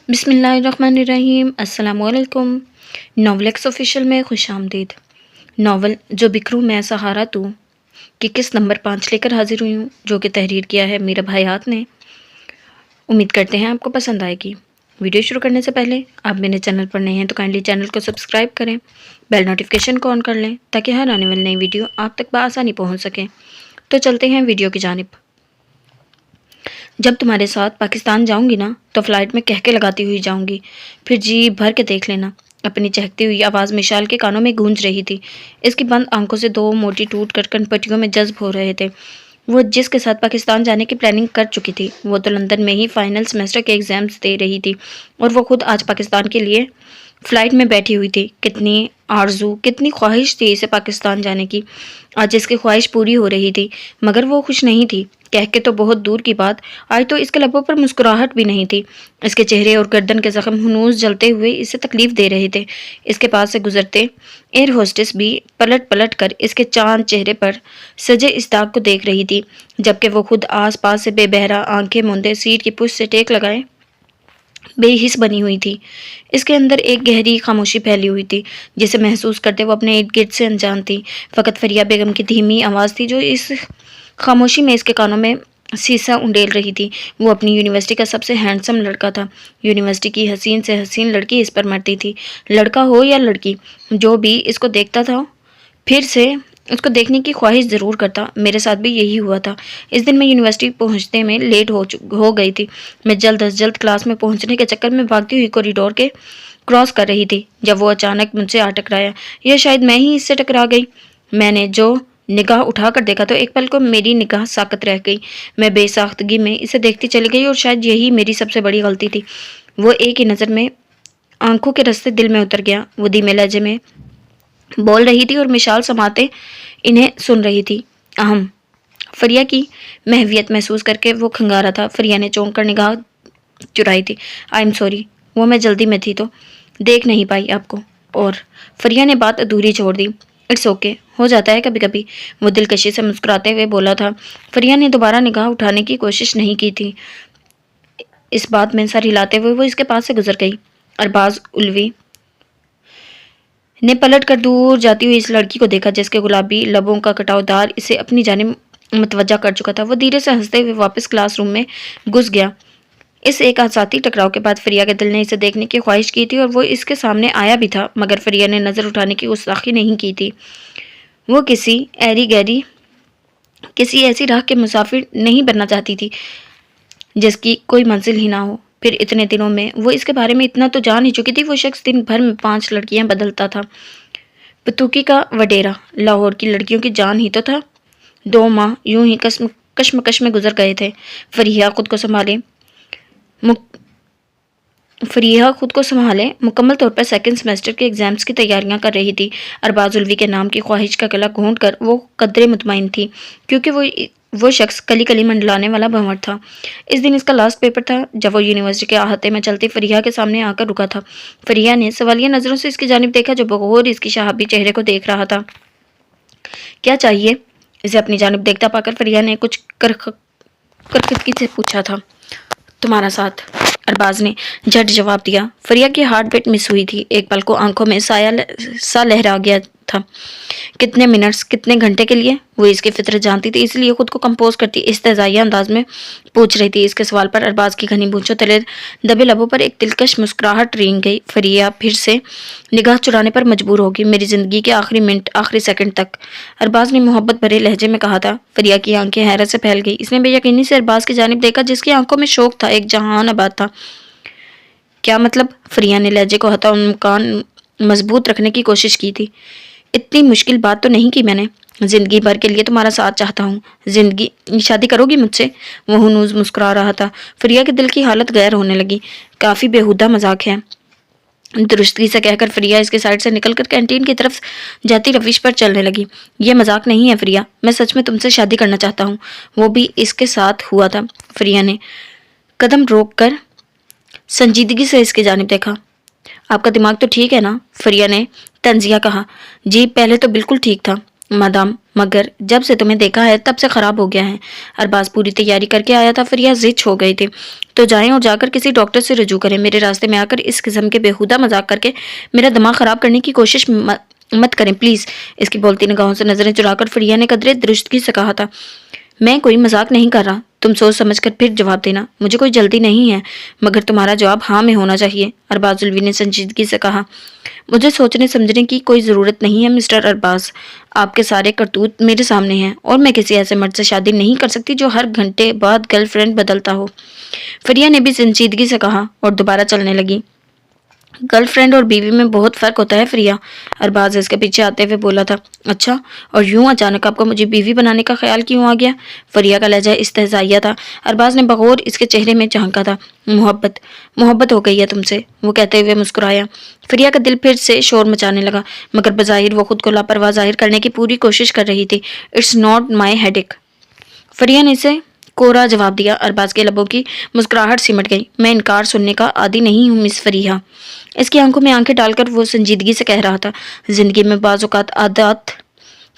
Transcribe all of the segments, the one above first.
بسم اللہ الرحمن الرحیم۔ السلام علیکم۔ ناول ایکس آفیشیل میں خوش آمدید۔ ناول جو بکھروں میں سہارا تو کہ کس نمبر 5 لے کر حاضر ہوئی ہوں، جو کہ تحریر کیا ہے میرا بھائی ہاتھ نے۔ امید کرتے ہیں آپ کو پسند آئے گی۔ ویڈیو شروع کرنے سے پہلے آپ میرے چینل پر نئے ہیں تو کائنڈلی چینل کو سبسکرائب کریں، بیل نوٹیفیکیشن کو آن کر لیں تاکہ ہر آنے والی نئی ویڈیو آپ تک بآسانی پہنچ سکیں۔ تو چلتے ہیں ویڈیو کی جانب۔ جب تمہارے ساتھ پاکستان جاؤں گی نا تو فلائٹ میں کہکے لگاتی ہوئی جاؤں گی، پھر جی بھر کے دیکھ لینا۔ اپنی چہکتی ہوئی آواز مشال کے کانوں میں گونج رہی تھی۔ اس کی بند آنکھوں سے دو موتی ٹوٹ کر کنپٹیوں میں جذب ہو رہے تھے۔ وہ جس کے ساتھ پاکستان جانے کی پلاننگ کر چکی تھی، وہ تو لندن میں ہی فائنل سیمسٹر کے ایگزامز دے رہی تھی، اور وہ خود آج پاکستان کے لیے فلائٹ میں بیٹھی ہوئی تھی۔ کتنی آرزو، کتنی خواہش تھی اسے پاکستان جانے کی۔ آج اس کی خواہش پوری ہو رہی تھی، مگر وہ خوش نہیں تھی۔ کہہ کے تو بہت دور کی بات، آج تو اس کے لبوں پر مسکراہٹ بھی نہیں تھی۔ اس کے چہرے اور گردن کے زخم ہنوز جلتے ہوئے اسے تکلیف دے رہے تھے۔ اس کے پاس سے گزرتے ایئر ہوسٹس بھی پلٹ پلٹ کر اس کے چاند چہرے پر سجے اس داغ کو دیکھ رہی تھی، جبکہ وہ خود آس پاس سے بے بہرا آنکھیں موندے سیٹ کی پشت سے ٹیک لگائے بے حس بنی ہوئی تھی۔ اس کے اندر ایک گہری خاموشی پھیلی ہوئی تھی، جسے محسوس کرتے وہ اپنے ارد گرد سے انجان تھی۔ فقط فریہ بیگم کی دھیمی آواز تھی جو اس خاموشی میں اس کے کانوں میں سیسا انڈیل رہی تھی۔ وہ اپنی یونیورسٹی کا سب سے ہینڈسم لڑکا تھا۔ یونیورسٹی کی حسین سے حسین لڑکی اس پر مرتی تھی، لڑکا ہو یا لڑکی، جو بھی اس کو دیکھتا تھا پھر سے اس کو دیکھنے کی خواہش ضرور کرتا۔ میرے ساتھ بھی یہی ہوا تھا۔ اس دن میں یونیورسٹی پہنچنے میں لیٹ ہو گئی تھی۔ میں جلد از جلد کلاس میں پہنچنے کے چکر میں بھاگتی ہوئی کوریڈور کے کراس کر رہی تھی، جب وہ اچانک مجھ سے آ ٹکرایا، یا شاید میں ہی اس سے ٹکرا گئی۔ میں نے جو نگاہ اٹھا کر دیکھا تو ایک پل کو میری نگاہ ساکت رہ گئی۔ میں بے ساختگی میں اسے دیکھتی چلی گئی، اور شاید یہی میری سب سے بڑی غلطی تھی۔ وہ ایک ہی نظر میں آنکھوں کے رستے دل میں اتر گیا۔ وہ دھیمے لہجے میں بول رہی تھی اور مشال سماتے انہیں سن رہی تھی۔ اہم فریہ کی محویت محسوس کر کے وہ کھنگارا تھا۔ فریہ نے چونک کر نگاہ چرائی تھی۔ آئی ایم سوری، وہ میں جلدی میں تھی تو دیکھ نہیں پائی آپ کو۔ اور فریہ نے بات ادھوری چھوڑ دی۔ اٹس اوکے، ہو جاتا ہے کبھی کبھی، وہ دلکشی سے مسکراتے ہوئے بولا تھا۔ فریہ نے دوبارہ نگاہ اٹھانے کی کوشش نہیں کی تھی۔ اس بات میں سر ہلاتے ہوئے وہ اس کے پاس سے گزر گئی۔ ارباز الوی نے پلٹ کر دور جاتی ہوئی اس لڑکی کو دیکھا، جس کے گلابی لبوں کا کٹاؤ دار اسے اپنی جانب متوجہ کر چکا تھا۔ وہ دھیرے سے ہنستے ہوئے واپس کلاس روم میں گھس گیا۔ اس ایک آساتی ٹکراؤ کے بعد فریہ کے دل نے اسے دیکھنے کی خواہش کی تھی، اور وہ اس کے سامنے آیا بھی تھا، مگر فریہ نے نظر اٹھانے کی گستاخی نہیں کی تھی۔ وہ کسی ایسی راہ کے مسافر نہیں بننا چاہتی تھی جس کی کوئی منزل ہی نہ ہو۔ پھر اتنے دنوں میں وہ اس کے بارے میں اتنا تو جان ہی چکی تھی۔ وہ شخص دن بھر میں 5 لڑکیاں بدلتا تھا۔ پتوکی کا وڈیرا لاہور کی لڑکیوں کی جان ہی تو تھا۔ 2 ماہ یوں ہی کشمکش میں گزر گئے تھے۔ فریہ خود کو سنبھالے مکمل طور پر سیکنڈ سیمسٹر کے ایگزامز کی تیاریاں کر رہی تھی۔ ارباز الوی کے نام کی خواہش کا گلا گھونٹ کر وہ قدرے مطمئن تھی، کیونکہ وہ شخص کلی کلی منڈلانے والا بھنور تھا۔ اس دن اس کا لاسٹ پیپر تھا، جب وہ یونیورسٹی کے احاطے میں چلتی فریہ کے سامنے آ کر رکا تھا۔ فریہ نے سوالیہ نظروں سے اس کی جانب دیکھا، جو بغور اس کی شہابی چہرے کو دیکھ رہا تھا۔ کیا چاہیے؟ اسے اپنی جانب دیکھتا پا کر فریہ نے کچھ کرخدگی سے پوچھا تھا۔ تمہارا ساتھ، ارباز نے جھٹ جواب دیا۔ فریہ کی ہارٹ بیٹ مس ہوئی تھی۔ ایک پل کو آنکھوں میں سایہ سا لہرا گیا تھا۔ کتنے منٹس، کتنے گھنٹے کے لیے؟ وہ اس کی فطرت جانتی تھی، اس لیے خود کو کمپوز کرتی استہزائیہ انداز میں پوچھ رہی تھی۔ اس کے سوال پر ارباز کی گھنی بونچھوں تلے دبے لبوں پر ایک دلکش مسکراہٹ رینگ گئی۔ فریہ پھر سے نگاہ چرانے پر مجبور ہوگی، میری زندگی کے آخری منٹ، آخری سیکنڈ تک، ارباز نے محبت بھرے لہجے میں کہا تھا۔ فریہ کی آنکھیں حیرت سے پھیل گئی۔ اس نے بے یقینی سے ارباز کی جانب دیکھا، جس کی آنکھوں میں شوق تھا، ایک جہان آباد تھا۔ کیا مطلب؟ فریہ نے لہجے کو حتی ممکان مضبوط رکھنے کی کوشش کی تھی۔ اتنی مشکل بات تو نہیں کی میں نے۔ زندگی بھر کے لیے تمہارا ساتھ چاہتا ہوں۔ شادی کرو گی مجھ سے؟ وہ ہنوز مسکرا رہا تھا۔ فریہ کے دل کی حالت غیر ہونے لگی۔ کافی بےہودہ مذاق ہے، درستگی سے کہہ کر فریہ اس کے سائڈ سے نکل کر کینٹین کی طرف جاتی روش پر چلنے لگی۔ یہ مذاق نہیں ہے فریہ، میں سچ میں تم سے شادی کرنا چاہتا ہوں۔ وہ بھی اس کے ساتھ ہوا تھا۔ فریہ نے قدم روک کر سنجیدگی سے اس کی جانب دیکھا۔ آپ کا دماغ تو ٹھیک ہے نا؟ فریہ نے طنزیہ کہا۔ جی، پہلے تو بالکل ٹھیک تھا، مادام، مگر جب سے تمہیں دیکھا ہے تب سے خراب ہو گیا ہے۔ ارباز پوری تیاری کر کے آیا تھا، فریہ ضد ہو گئی تھی۔ تو جائیں اور جا کر کسی ڈاکٹر سے رجوع کریں۔ میرے راستے میں آ کر اس قسم کے بےہودہ مذاق کر کے میرا دماغ خراب کرنے کی کوشش مت کریں پلیز۔ اس کی بولتی نگاہوں سے نظریں چرا کر فریہ نے قدرے درستگی سے کہا تھا، میں کوئی مذاق نہیں کر رہا، تم سوچ سمجھ کر پھر جواب دینا، مجھے کوئی جلدی نہیں ہے، مگر تمہارا جواب ہاں میں ہونا چاہیے۔ ارباز الوی نے سنجیدگی سے کہا، مجھے سوچنے سمجھنے کی کوئی ضرورت نہیں ہے مسٹر ارباز، آپ کے سارے کرتوت میرے سامنے ہیں اور میں کسی ایسے مرد سے شادی نہیں کر سکتی جو ہر گھنٹے بعد گرل فرینڈ بدلتا ہو۔ فریہ نے بھی سنجیدگی سے کہا اور دوبارہ چلنے لگی۔ گرل فرینڈ اور بیوی میں بہت فرق ہوتا ہے فریہ، ارباز اس کے پیچھے آتے ہوئے بولا تھا۔ اچھا، اور یوں اچانک آپ کو مجھے بیوی بنانے کا خیال کیوں آ گیا؟ فریہ کا لہجہ استہزائیہ تھا۔ ارباز نے بغور اس کے چہرے میں جھانکا تھا۔ محبت ہو گئی ہے تم سے، وہ کہتے ہوئے مسکرایا۔ فریہ کا دل پھر سے شور مچانے لگا، مگر بظاہر وہ خود کو لاپرواہ ظاہر کرنے کی پوری کوشش کر رہی تھی۔ اٹس ناٹ مائی ہیڈیک، فریہ نے اسے کوڑا جواب دیا۔ ارباز کے لبوں کی مسکراہٹ سمٹ گئی۔ میں انکار سننے کا عادی نہیں ہوں مس فریہ۔ اس کی آنکھوں میں آنکھیں ڈال کر وہ سنجیدگی سے کہہ رہا تھا، زندگی میں بعض اوقات عادات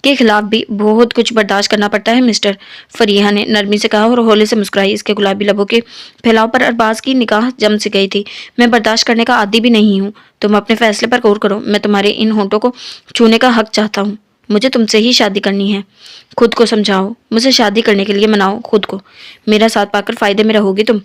کے خلاف بھی بہت کچھ برداشت کرنا پڑتا ہے مسٹر، فریہ نے نرمی سے کہا اور ہولے سے مسکرائی۔ اس کے گلابی لبوں کے پھیلاؤ پر ارباز کی نگاہ جم سی گئی تھی۔ میں برداشت کرنے کا عادی بھی نہیں ہوں، تم اپنے فیصلے پر غور کرو، میں تمہارے ان ہونٹوں کو چھونے کا حق چاہتا ہوں، مجھے تم سے ہی شادی کرنی ہے، خود کو سمجھاؤ، مجھے شادی کرنے کے لیے مناؤ خود کو، میرا ساتھ پا کر فائدے میں رہو گی تم۔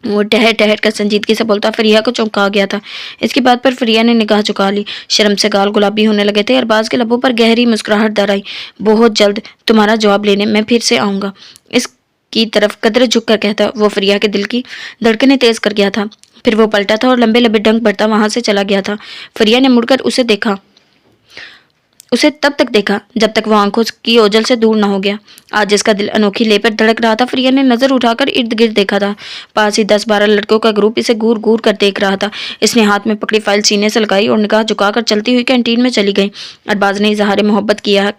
وہ ٹہر ٹہر کر سنجیدگی سے بولتا فریہ کو چونکا گیا تھا۔ اس کی بات پر فریہ نے نگاہ چکا لی، شرم سے گال گلابی ہونے لگے تھے۔ ارباز کے لبوں پر گہری مسکراہٹ در آئی۔ بہت جلد تمہارا جواب لینے میں پھر سے آؤں گا، اس کی طرف قدرے جھک کر کہتا وہ فریہ کے دل کی دھڑکنیں تیز کر گیا تھا۔ پھر وہ پلٹا تھا اور لمبے لمبے ڈنک بڑھتا وہاں سے چلا گیا تھا۔ فریہ نے مڑ کر اسے تب تک دیکھا جب تک وہ آنکھوں کی اوجل سے دور نہ ہو گیا۔ آج اس کا دل انوکھی لے پر دھڑک رہا تھا۔ فریہ نے نظر اٹھا کر ارد گرد دیکھا تھا، پاس ہی 10-12 لڑکوں کا گروپ اسے گور گور کر دیکھ رہا تھا۔ اس نے ہاتھ میں پکڑی فائل سینے سے لگائی اور نگاہ جھکا کر چلتی ہوئی کینٹین میں چلی گئی۔ ارباز نے اظہار محبت کیا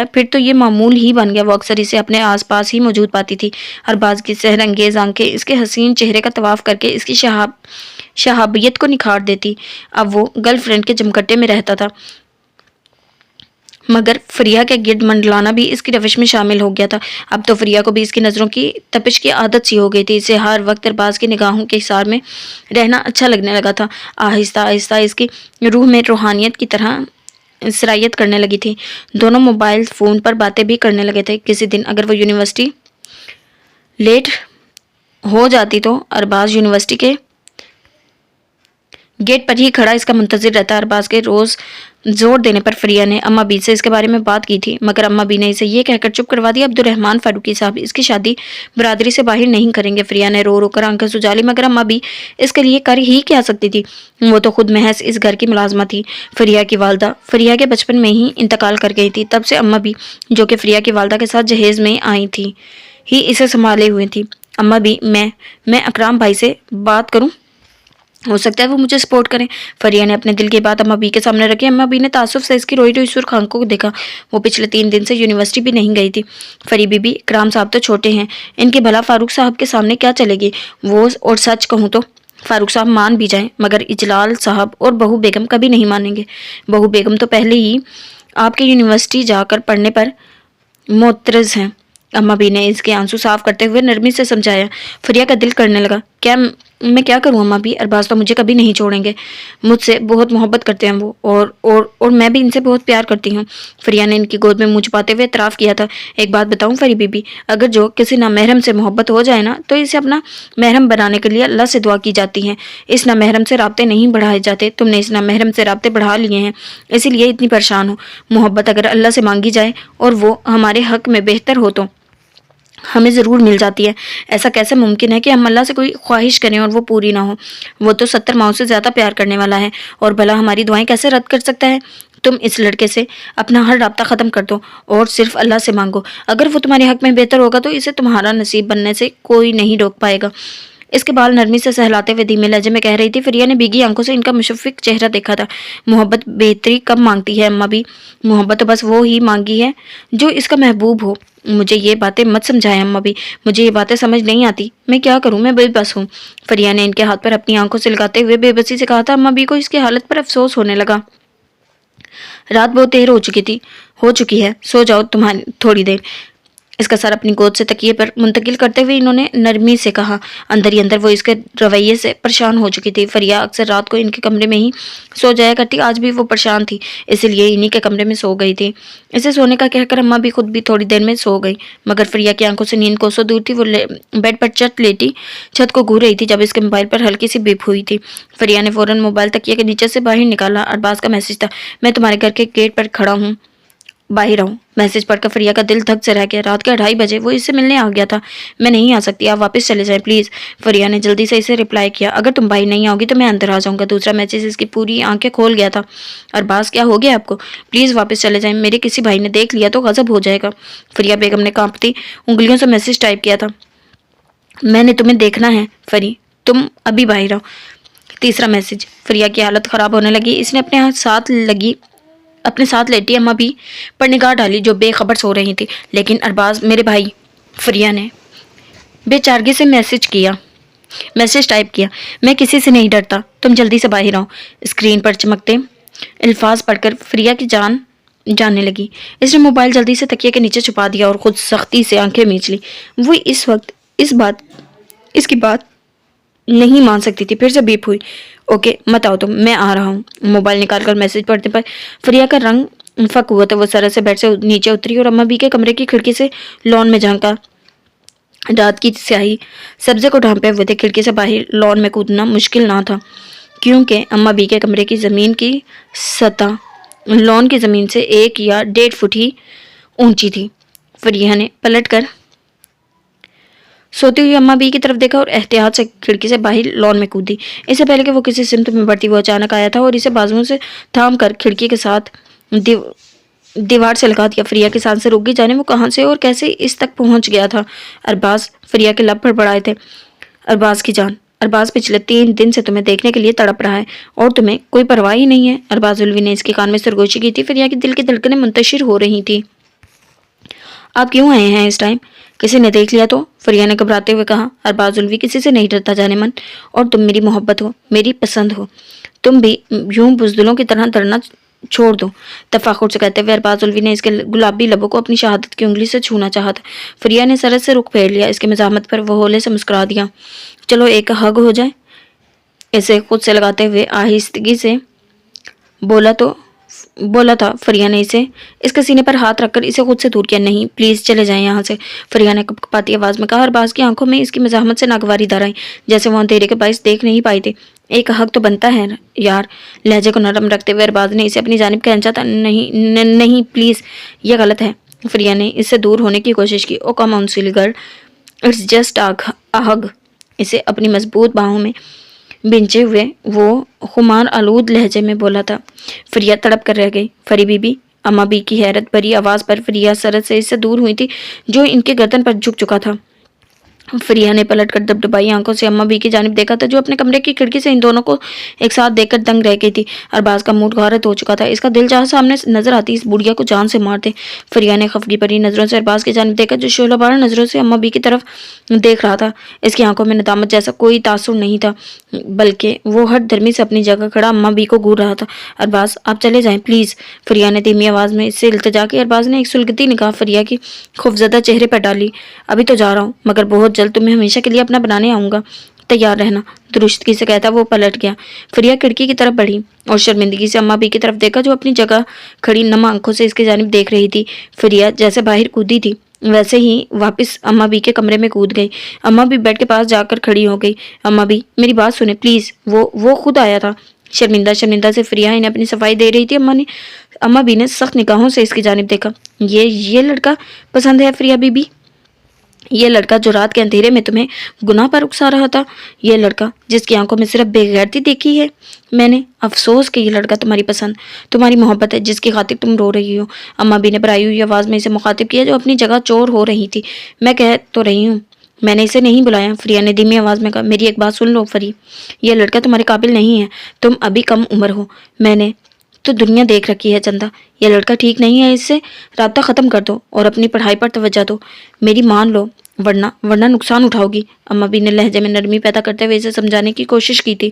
پھر تو یہ معمول ہی بن گیا، وہ اکثر اسے اپنے آس پاس ہی موجود پاتی تھی۔ ارباز کی سحر انگیز آنکھیں اس کے حسین چہرے کا طواف کر کے اس کی شہابیت کو نکھار دیتی۔ اب وہ گرل فرینڈ کے جمکٹے میں رہتا تھا، مگر فریہ کے گرد منڈلانا بھی اس کی روش میں شامل ہو گیا تھا۔ اب تو فریہ کو بھی اس کی نظروں کی تپش کی عادت سی ہو گئی تھی۔ اسے ہر وقت ارباز کی نگاہوں کے حصار میں رہنا اچھا لگنے لگا تھا۔ آہستہ آہستہ اس کی روح میں روحانیت کی طرح سرایت کرنے لگی تھی۔ دونوں موبائل فون پر باتیں بھی کرنے لگے تھے۔ کسی دن اگر وہ یونیورسٹی لیٹ ہو جاتی تو ارباز یونیورسٹی کے گیٹ پر ہی کھڑا اس کا منتظر رہتا۔ ارباز کے روز زور دینے پر فریہ نے اماں بی سے اس کے بارے میں بات کی تھی، مگر اماں بی نے اسے یہ کہہ کر چپ کروا دیا، عبدالرحمن فاروقی صاحب اس کی شادی برادری سے باہر نہیں کریں گے۔ فریہ نے رو رو کر آنکھیں سجالی، مگر اماں بی اس کے لیے کر ہی کیا سکتی تھی، وہ تو خود محض اس گھر کی ملازمہ تھی۔ فریہ کی والدہ فریہ کے بچپن میں ہی انتقال کر گئی تھی، تب سے اماں بی جو کہ فریہ کی والدہ کے ساتھ جہیز میں آئی تھی ہی اسے سنبھالے ہوئے تھی۔ اماں بی میں اکرام بھائی سے بات کروں، ہو سکتا ہے وہ مجھے سپورٹ کریں۔ فریہ نے اپنے دل کی بات اماں بی کے سامنے رکھی۔ اماں بی نے تعصب سے اس کی روئی روئی سرخ آنکھوں کو دیکھا۔ وہ پچھلے 3 دن سے یونیورسٹی بھی نہیں گئی تھی۔ فری بی بی، اکرام صاحب تو چھوٹے ہیں، ان کی بھلا فاروق صاحب کے سامنے کیا چلے گی؟ وہ اور سچ کہوں تو فاروق صاحب مان بھی جائیں، مگر اجلال صاحب اور بہو بیگم کبھی نہیں مانیں گے۔ بہو بیگم تو پہلے ہی آپ کے یونیورسٹی جا کر پڑھنے پر معترض ہیں۔ اماں بی نے اس کے آنسو صاف کرتے ہوئے نرمی سے سمجھایا۔ فریہ کا دل کرنے لگا، میں کیا کروں اماں بی؟ ارباز تو مجھے کبھی نہیں چھوڑیں گے، مجھ سے بہت محبت کرتے ہیں وہ، اور میں بھی ان سے بہت پیار کرتی ہوں۔ فریہ نے ان کی گود میں منہ چھپاتے ہوئے اعتراف کیا تھا۔ ایک بات بتاؤں فری بی بی، اگر جو کسی نامحرم سے محبت ہو جائے نا تو اسے اپنا محرم بنانے کے لیے اللہ سے دعا کی جاتی ہے۔ اس نامحرم سے رابطے نہیں بڑھائے جاتے، تم نے اس نامحرم سے رابطے بڑھا لیے ہیں، اسی لیے اتنی پریشان ہو۔ محبت اگر اللہ سے مانگی جائے اور وہ ہمارے حق میں بہتر ہو تو ہمیں ضرور مل جاتی ہے۔ ایسا کیسے ممکن ہے کہ ہم اللہ سے کوئی خواہش کریں اور وہ پوری نہ ہو؟ وہ تو 70 ماؤں سے زیادہ پیار کرنے والا ہے، اور بھلا ہماری دعائیں کیسے رد کر سکتا ہے؟ تم اس لڑکے سے اپنا ہر رابطہ ختم کر دو اور صرف اللہ سے مانگو، اگر وہ تمہارے حق میں بہتر ہوگا تو اسے تمہارا نصیب بننے سے کوئی نہیں روک پائے گا۔ اس کے بال نرمی سے سہلاتے ہوئے دھیمے لہجے میں کہہ رہی تھی۔ فریہ نے بھیگی آنکھوں سے ان کا مشفق چہرہ دیکھا تھا۔ محبت بہتری کب مانگتی ہے اماں بھی؟ محبت تو بس وہ ہی مانگی ہے جو اس کا محبوب ہو۔ مجھے یہ باتیں مت سمجھائیں اماں بھی، مجھے یہ باتیں سمجھ نہیں آتی، میں کیا کروں، میں بے بس ہوں۔ فریہ نے ان کے ہاتھ پر اپنی آنکھوں سے لگاتے ہوئے بے بسی سے کہا تھا۔ اماں بھی کو اس کی حالت پر افسوس ہونے لگا۔ رات بہت دیر ہو چکی تھی، ہو چکی ہے، سو جاؤ تمہاری تھوڑی دیر۔ اس کا سر اپنی گود سے تکیے پر منتقل کرتے ہوئے انہوں نے نرمی سے کہا۔ اندر ہی اندر وہ اس کے رویے سے پریشان ہو چکی تھی۔ فریہ اکثر رات کو ان کے کمرے میں ہی سو جایا کرتی، آج بھی وہ پریشان تھی، اسی لیے انہی کے کمرے میں سو گئی تھی۔ اسے سونے کا کہہ کر اماں بھی خود بھی تھوڑی دیر میں سو گئی، مگر فریہ کی آنکھوں سے نیند کوسوں دور تھی۔ وہ بیڈ پر لیٹی چھت کو گھور رہی تھی جب اس کے موبائل پر ہلکی سی بیپ ہوئی تھی۔ فریہ نے فوراً موبائل تکیے کے نیچے سے باہر نکالا۔ ارباز کا میسج تھا، میں تمہارے گھر کے گیٹ پر کھڑا ہوں، باہر آؤں۔ میسج پڑھ کر فریہ کا دل دھک سے رہ گیا۔ رات کے 2:30 بجے وہ اس سے ملنے آ گیا تھا۔ میں نہیں آ سکتی، آپ واپس چلے جائیں پلیز۔ فریہ نے جلدی سے اسے رپلائی کیا، اگر تم باہر نہیں آؤ گی تو میں اندر آ جاؤں گا۔ دوسرا میسج اس کی پوری آنکھیں کھول گیا تھا۔ ارباز کیا ہو گیا آپ کو؟ پلیز واپس چلے جائیں، میرے کسی بھائی نے دیکھ لیا تو غضب ہو جائے گا۔ فریہ بیگم نے کانپتی انگلیوں سے میسج ٹائپ کیا تھا، میں نے تمہیں دیکھنا ہے فری، تم ابھی باہر آؤ۔ تیسرا میسج، فریہ کی حالت خراب ہونے لگی۔ اس نے اپنے ساتھ لیٹی اماں بھی پر نگاہ ڈالی جو بے خبر سو رہی تھی۔ لیکن ارباز میرے بھائی، فریہ نے بے چارگی سے میسج ٹائپ کیا، میں کسی سے نہیں ڈرتا، تم جلدی سے باہر آؤ۔ اسکرین پر چمکتے الفاظ پڑھ کر فریہ کی جان جاننے لگی۔ اس نے موبائل جلدی سے تکیے کے نیچے چھپا دیا اور خود سختی سے آنکھیں میچ لی۔ وہ اس وقت اس کی بات نہیں مان سکتی تھی۔ پھر سے بیپ ہوئی، اوکے مت آؤ تم، میں آ رہا ہوں۔ موبائل نکال کر میسج پڑھنے پر فریہ کا رنگ فک ہوا تو وہ سرے سے بیڈ سے نیچے اتری اور اماں بی کے کمرے کی کھڑکی سے لان میں جھانکا۔ رات کی سیاہی سبزے کو ڈھانپے ہوئے تھے۔ کھڑکی سے باہر لان میں کودنا مشکل نہ تھا کیونکہ اماں بی کے کمرے کی زمین کی سطح لان کی زمین سے 1 یا 1.5 فٹ ہی اونچی تھی۔ فریہ نے پلٹ کر سوتی ہوئی اماں بی کی طرف دیکھا اور احتیاط سے کھڑکی سے باہر لان میں کودی۔ اس سے پہلے کہ وہ کسی سمت میں بڑھتی وہ اچانک آیا تھا اور اسے بازوؤں سے تھام کر کھڑکی کے ساتھ دیوار سے لگا دیا۔ فریہ کی سانسیں رک گئی، جانے وہ کہاں سے اور کیسے اس تک پہنچ گیا تھا۔ ارباز، فریہ کے لب بڑبڑائے تھے، ارباز کی جان، ارباز پچھلے 3 دن سے تمہیں دیکھنے کے لیے تڑپ رہا ہے اور تمہیں کوئی پرواہ ہی نہیں ہے۔ ارباز الوی نے اس کے کان میں سرگوشی کی تھی۔ فریہ کے دل کی دھڑکنیں منتشر ہو رہی تھی۔ آپ کیوں آئے ہیں اس ٹائم؟ کسی نے دیکھ لیا تو؟ فریہ نے گھبراتے ہوئے کہا۔ ارباز الوی کسی سے نہیں ڈرتا جانے من، اور تم میری محبت ہو، میری پسند ہو، تم بھی یوں بزدلوں کی طرح ڈرنا چھوڑ دو۔ تفاخر سے کہتے ہوئے ارباز الوی نے اس کے گلابی لبوں کو اپنی شہادت کی انگلی سے چھونا چاہا تھا۔ فریہ نے سرت سے رخ پھیر لیا۔ اس کی مزاحمت پر وہ ہولے سے مسکرا دیا۔ چلو ایک ہگ ہو جائے، اسے خود سے لگاتے ہوئے آہستگی سے بولا تھا۔ فریہ نے اس کے سینے پر ہاتھ رکھ کر اسے خود سے دور کیا۔ نہیں پلیز چلے جائیں یہاں سے، فریہ نے کپکپاتی آواز میں کہا۔ ارباز کی آنکھوں میں اس کی مزاحمت سے ناگواری دار آئی، جیسے وہ اندھیرے کے باعث دیکھ نہیں پائی تھی۔ ایک حق تو بنتا ہے یار۔ لہجے کو نرم رکھتے ہوئے ارباز نے اسے اپنی جانب کھینچا تھا۔ نہیں پلیز، یہ غلط ہے۔ فریہ نے اس سے دور ہونے کی کوشش کی۔ او کم آن سلی گرل، اٹس جسٹ اے ہگ۔ اسے اپنی مضبوط باہوں میں بھینچے ہوئے وہ خمار آلود لہجے میں بولا تھا۔ فریہ تڑپ کر رہ گئی۔ فری بی بی، اماں بی کی حیرت بھری آواز پر فریہ سرت سے اس سے دور ہوئی تھی جو ان کے گردن پر جھک چکا تھا۔ فریہ نے پلٹ کر دبدبائی آنکھوں سے اماں بی کی جانب دیکھا تھا جو اپنے کمرے کی کھڑکی سے ان دونوں کو ایک ساتھ دیکھ کر دنگ رہ گئی تھی۔ ارباز کا موڈ غارت ہو چکا تھا۔ اس کا دل چاہا سامنے نظر آتی اس بڑھیا کو جان سے مار دے۔ فریہ نے خفگی بھری نظروں سے ارباز کی جانب دیکھا جو شعلہ بار نظروں سے اماں بی کی طرف دیکھ رہا تھا۔ اس کی آنکھوں میں ندامت جیسا کوئی تاثر نہیں تھا، بلکہ وہ ہٹ دھرمی سے اپنی جگہ کھڑا اماں بی کو گھور رہا تھا۔ ارباز آپ چلے جائیں پلیز، فریہ نے دھیمی آواز میں اس سے التجا کی۔ ارباز نے ایک سلگتی نگاہ فریہ کی خوفزدہ چہرے پر ڈالی۔ ابھی تو جا رہا ہوں، مگر بہت جلد تمہیں ہمیشہ کے لیے اپنا بنانے آؤں گا، تیار رہنا۔ درستگی سے کہتا وہ پلٹ گیا۔ فریہ کھڑکی کی طرف بڑھی اور شرمندگی سے اماں بی کی طرف دیکھا جو اپنی جگہ کھڑی نم آنکھوں سے اس کی جانب دیکھ رہی تھی۔ فریہ جیسے باہر کودی تھی ویسے ہی واپس اماں بی کے کمرے میں کود گئی۔ اماں بی بیڈ کے پاس جا کر کھڑی ہو گئی۔ اماں بی میری بات سنیں پلیز، وہ خود آیا تھا۔ شرمندہ سے فریہ انہیں اپنی صفائی دے رہی تھی۔ اماں بی نے سخت نگاہوں سے اس کی جانب دیکھا۔ یہ لڑکا پسند ہے فریہ بی بی؟ یہ لڑکا جو رات کے اندھیرے میں تمہیں گناہ پر اکسا رہا تھا، یہ لڑکا جس کی آنکھوں میں صرف بے غیرتی دیکھی ہے میں نے، افسوس کہ یہ لڑکا تمہاری پسند، تمہاری محبت ہے جس کی خاطر تم رو رہی ہو۔ اماں بی نے بھرائی ہوئی آواز میں اسے مخاطب کیا جو اپنی جگہ چور ہو رہی تھی۔ میں کہہ تو رہی ہوں، میں نے اسے نہیں بلایا، فریہ نے دھیمی آواز میں کہا۔ میری ایک بات سن لو فری، یہ لڑکا تمہارے قابل نہیں ہے، تم ابھی کم عمر ہو، میں نے تو دنیا دیکھ رکھی ہے چندہ، یہ لڑکا ٹھیک نہیں ہے، اس سے رابطہ ختم کر دو اور اپنی پڑھائی پر توجہ دو، میری مان لو ورنہ نقصان اٹھاؤ گی۔ اماں بی نے لہجے میں نرمی پیدا کرتے ہوئے اسے سمجھانے کی کوشش کی تھی۔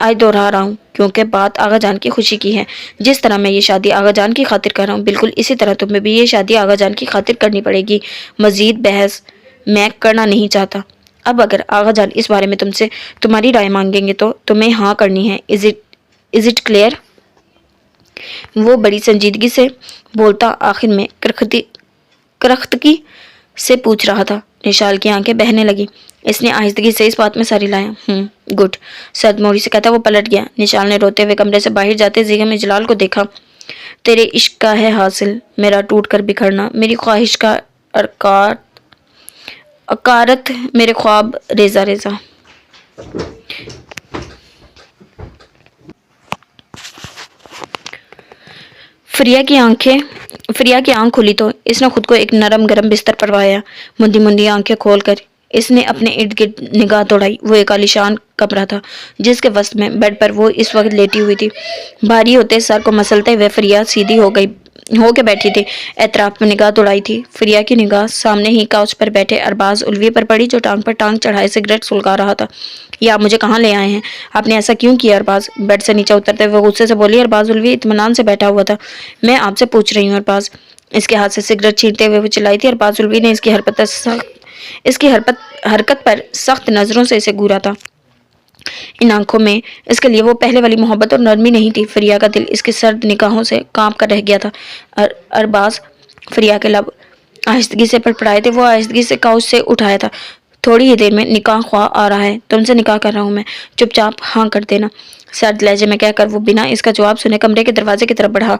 آج دوہرا رہا ہوں کیونکہ بات آغا جان کی خوشی کی ہے۔ جس طرح میں یہ شادی آغا جان کی خاطر کر رہا ہوں، بالکل اسی طرح تمہیں بھی یہ شادی آغا جان کی خاطر کرنی پڑے گی۔ مزید بحث میں کرنا نہیں چاہتا۔ اب اگر آغا جان اس بارے میں تم سے تمہاری رائے مانگیں گے تو تمہیں ہاں کرنی ہے۔ Is it clear? وہ بڑی سنجیدگی سے بولتا آخر میں کرختگی سے پوچھ رہا تھا۔ نشال کی آنکھیں بہنے لگی۔ اس نے آہستگی سے اس بات میں ساری لایا۔ گڈ، سرد موری سے کہتا وہ پلٹ گیا۔ نشال نے روتے ہوئے کمرے سے باہر جاتے زیغم اجلال کو دیکھا۔ تیرے عشق کا ہے حاصل میرا ٹوٹ کر بکھرنا، میری خواہش کا اکارت، میرے خواب ریزہ ریزہ۔ فریا کی آنکھ کھلی تو اس نے خود کو ایک نرم گرم بستر پر پایا۔ مندی مندی آنکھیں کھول کر اس نے اپنے ارد گرد نگاہ دوڑائی۔ وہ ایک عالیشان کمرہ تھا جس کے وسط میں بیڈ پر وہ اس وقت لیٹی ہوئی تھی۔ بھاری ہوتے سر کو مسلتے ہوئے فریا سیدھی ہو کے بیٹھی تھی، اطراف میں نگاہ دوڑائی تھی۔ فریا کی نگاہ سامنے ہی کاؤچ پر بیٹھے ارباز الوی پر پڑی جو ٹانگ پر ٹانگ چڑھائے سگریٹ سلگا رہا تھا۔ یہ آپ مجھے کہاں لے آئے ہیں؟ آپ نے ایسا کیوں کیا؟ ارباز بیڈ سے نیچے اترتے ہوئے غصے سے بولی۔ ارباز الوی اطمینان سے بیٹھا ہوا تھا۔ میں آپ سے پوچھ رہی ہوں ارباز۔ اس کے ہاتھ سے سگریٹ چھینتے ہوئے وہ چلائی تھی۔ ارباز الوی نے اس کی حرکت پر سخت نظروں سے اسے گھورا تھا۔ ان آنکھوں میں اس کے لیے وہ پہلے والی محبت اور نرمی نہیں تھی۔ فریا کا دل اس کی سرد نگاہوں سے کانپ کر رہ گیا تھا۔ ارباز فریا کے لب آہستگی سے پڑپڑائے تھے۔ وہ آہستگی سے کاؤچ سے اٹھایا تھا۔ تھوڑی ہی دیر میں نکاح خواہ آ رہا ہے، تم سے نکاح کر رہا ہوں میں، چپ چاپ ہاں کر دینا، سرد لہجے میں کہہ کر وہ بنا اس کا جواب سنے کمرے کے دروازے کی طرف بڑھا۔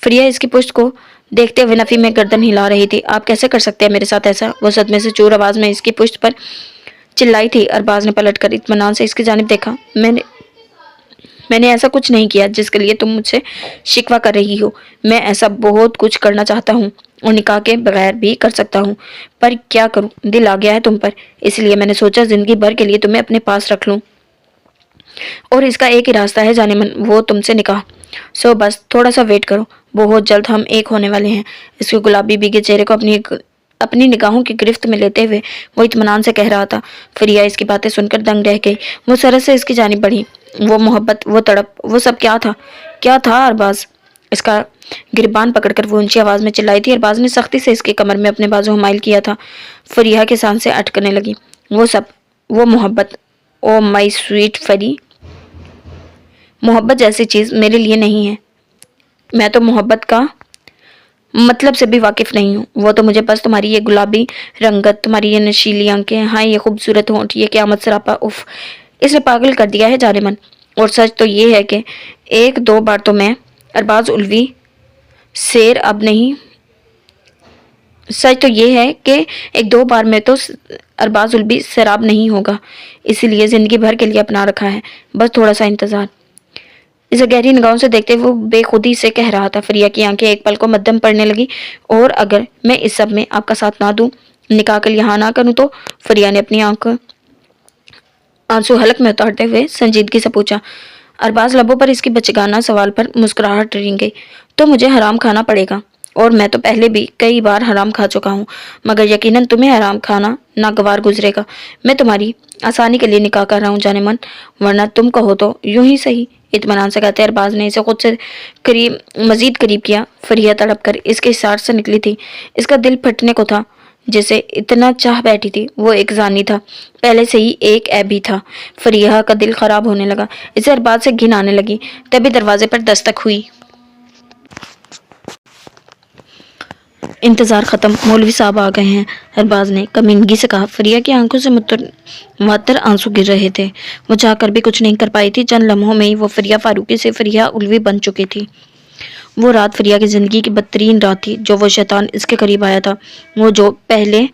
فریا اس کی پشت کو دیکھتے ہوئے نفی میں گردن ہلا رہی تھی۔ آپ کیسے کر سکتے ہیں میرے ساتھ ایسا؟ وہ صدمے سے چور آواز میں اس کی پشت پر چلائی تھی۔ ارباز نے پلٹ کر اطمینان سے اس کی جانب دیکھا۔ میں نے ایسا کچھ نہیں کیا جس کے لیے تم مجھ سے شکوہ کر رہی ہو۔ میں ایسا بہت کچھ کرنا چاہتا ہوں اور نکاح کے بغیر بھی کر سکتا ہوں، پر کیا کروں، دل آ گیا ہے تم پر، اس لیے میں نے سوچا زندگی بھر کے لیے تمہیں اپنے پاس رکھ لوں، اور اس کا ایک ہی راستہ ہے جانے من، وہ تم سے نکاح۔ سو بس تھوڑا سا ویٹ کرو، بہت جلد ہم ایک ہونے والے ہیں۔ اس کے گلابی بھیگے چہرے کو اپنی نگاہوں کی گرفت میں لیتے ہوئے وہ اطمینان سے کہہ رہا تھا۔ فریا اس کی باتیں سن کر دنگ رہ گئی۔ وہ سرعت سے اس کی جانب بڑھی۔ وہ محبت، وہ تڑپ، وہ سب کیا تھا ارباز؟ اس کا گریبان پکڑ کر وہ اونچی آواز میں چلائی تھی۔ ارباز نے سختی سے اس کی کمر میں اپنے بازو حمائل کیا تھا۔ فریا کے سانسیں اٹکنے لگی۔ وہ سب، وہ محبت، او مائی سویٹ فری، محبت جیسی چیز میرے لیے نہیں ہے۔ میں تو محبت کا مطلب سے بھی واقف نہیں ہوں۔ وہ تو مجھے بس تمہاری یہ گلابی رنگت، تمہاری یہ نشیلی آنکھیں، ہاں یہ خوبصورت ہونٹ، یہ قیامت سراپا، اف، اس نے پاگل کر دیا ہے جانے من۔ اور سچ تو یہ ہے کہ ایک دو بار تو میں ارباز الوی سیر اب نہیں سچ تو یہ ہے کہ ایک دو بار میں تو ارباز الوی سیراب نہیں ہوگا، اسی لیے زندگی بھر کے لیے اپنا رکھا ہے، بس تھوڑا سا انتظار۔ اسے گہری نگاہوں سے دیکھتے وہ بے خودی سے کہہ رہا تھا۔ فریا کی آنکھیں ایک پل کو مدھم پڑنے لگی۔ اور اگر میں اس سب میں آپ کا ساتھ نہ دوں، نکاح کے لیے ہاں نہ کروں تو؟ فریا نے اپنی آنسو حلق میں اتارتے ہوئے سنجیدگی سے پوچھا۔ ارباز لبوں پر اس کی بچگانہ سوال پر مسکراہٹ رنگ گئی۔ تو مجھے حرام کھانا پڑے گا، اور میں تو پہلے بھی کئی بار حرام کھا چکا ہوں، مگر یقیناً تمہیں حرام کھانا ناگوار گزرے گا۔ میں تمہاری آسانی کے لیے نکاح کر رہا ہوں جانے من، ورنہ تم کہو تو یوں ہی صحیح، اطمینان سے کہتے ارباز نے اسے خود سے مزید قریب کیا۔ فریا تڑپ کر اس کے اشارت سے نکلی تھی۔ اس کا دل پھٹنے کو تھا، جسے اتنا چاہ بیٹھی تھی۔ وہ ایک زانی تھا، پہلے سے ہی ایک عیبی تھا۔ فریا کا دل خراب ہونے لگا، اسے ارباز سے گھن آنے لگی۔ تبھی دروازے پر دستک ہوئی۔ انتظار ختم، مولوی صاحب آ گئے ہیں، ارباز نے کمینگی سے کہا۔ فریا کی آنکھوں سے متواتر آنسو گر رہے تھے۔ وہ چاہ کر بھی کچھ نہیں کر پائی تھی۔ چند لمحوں میں ہی وہ فریا فاروقی سے فریا الوی بن چکی تھی۔ وہ رات فریا کی زندگی کی بدترین رات تھی۔ جو وہ شیطان اس کے قریب آیا تھا، وہ جو پہلے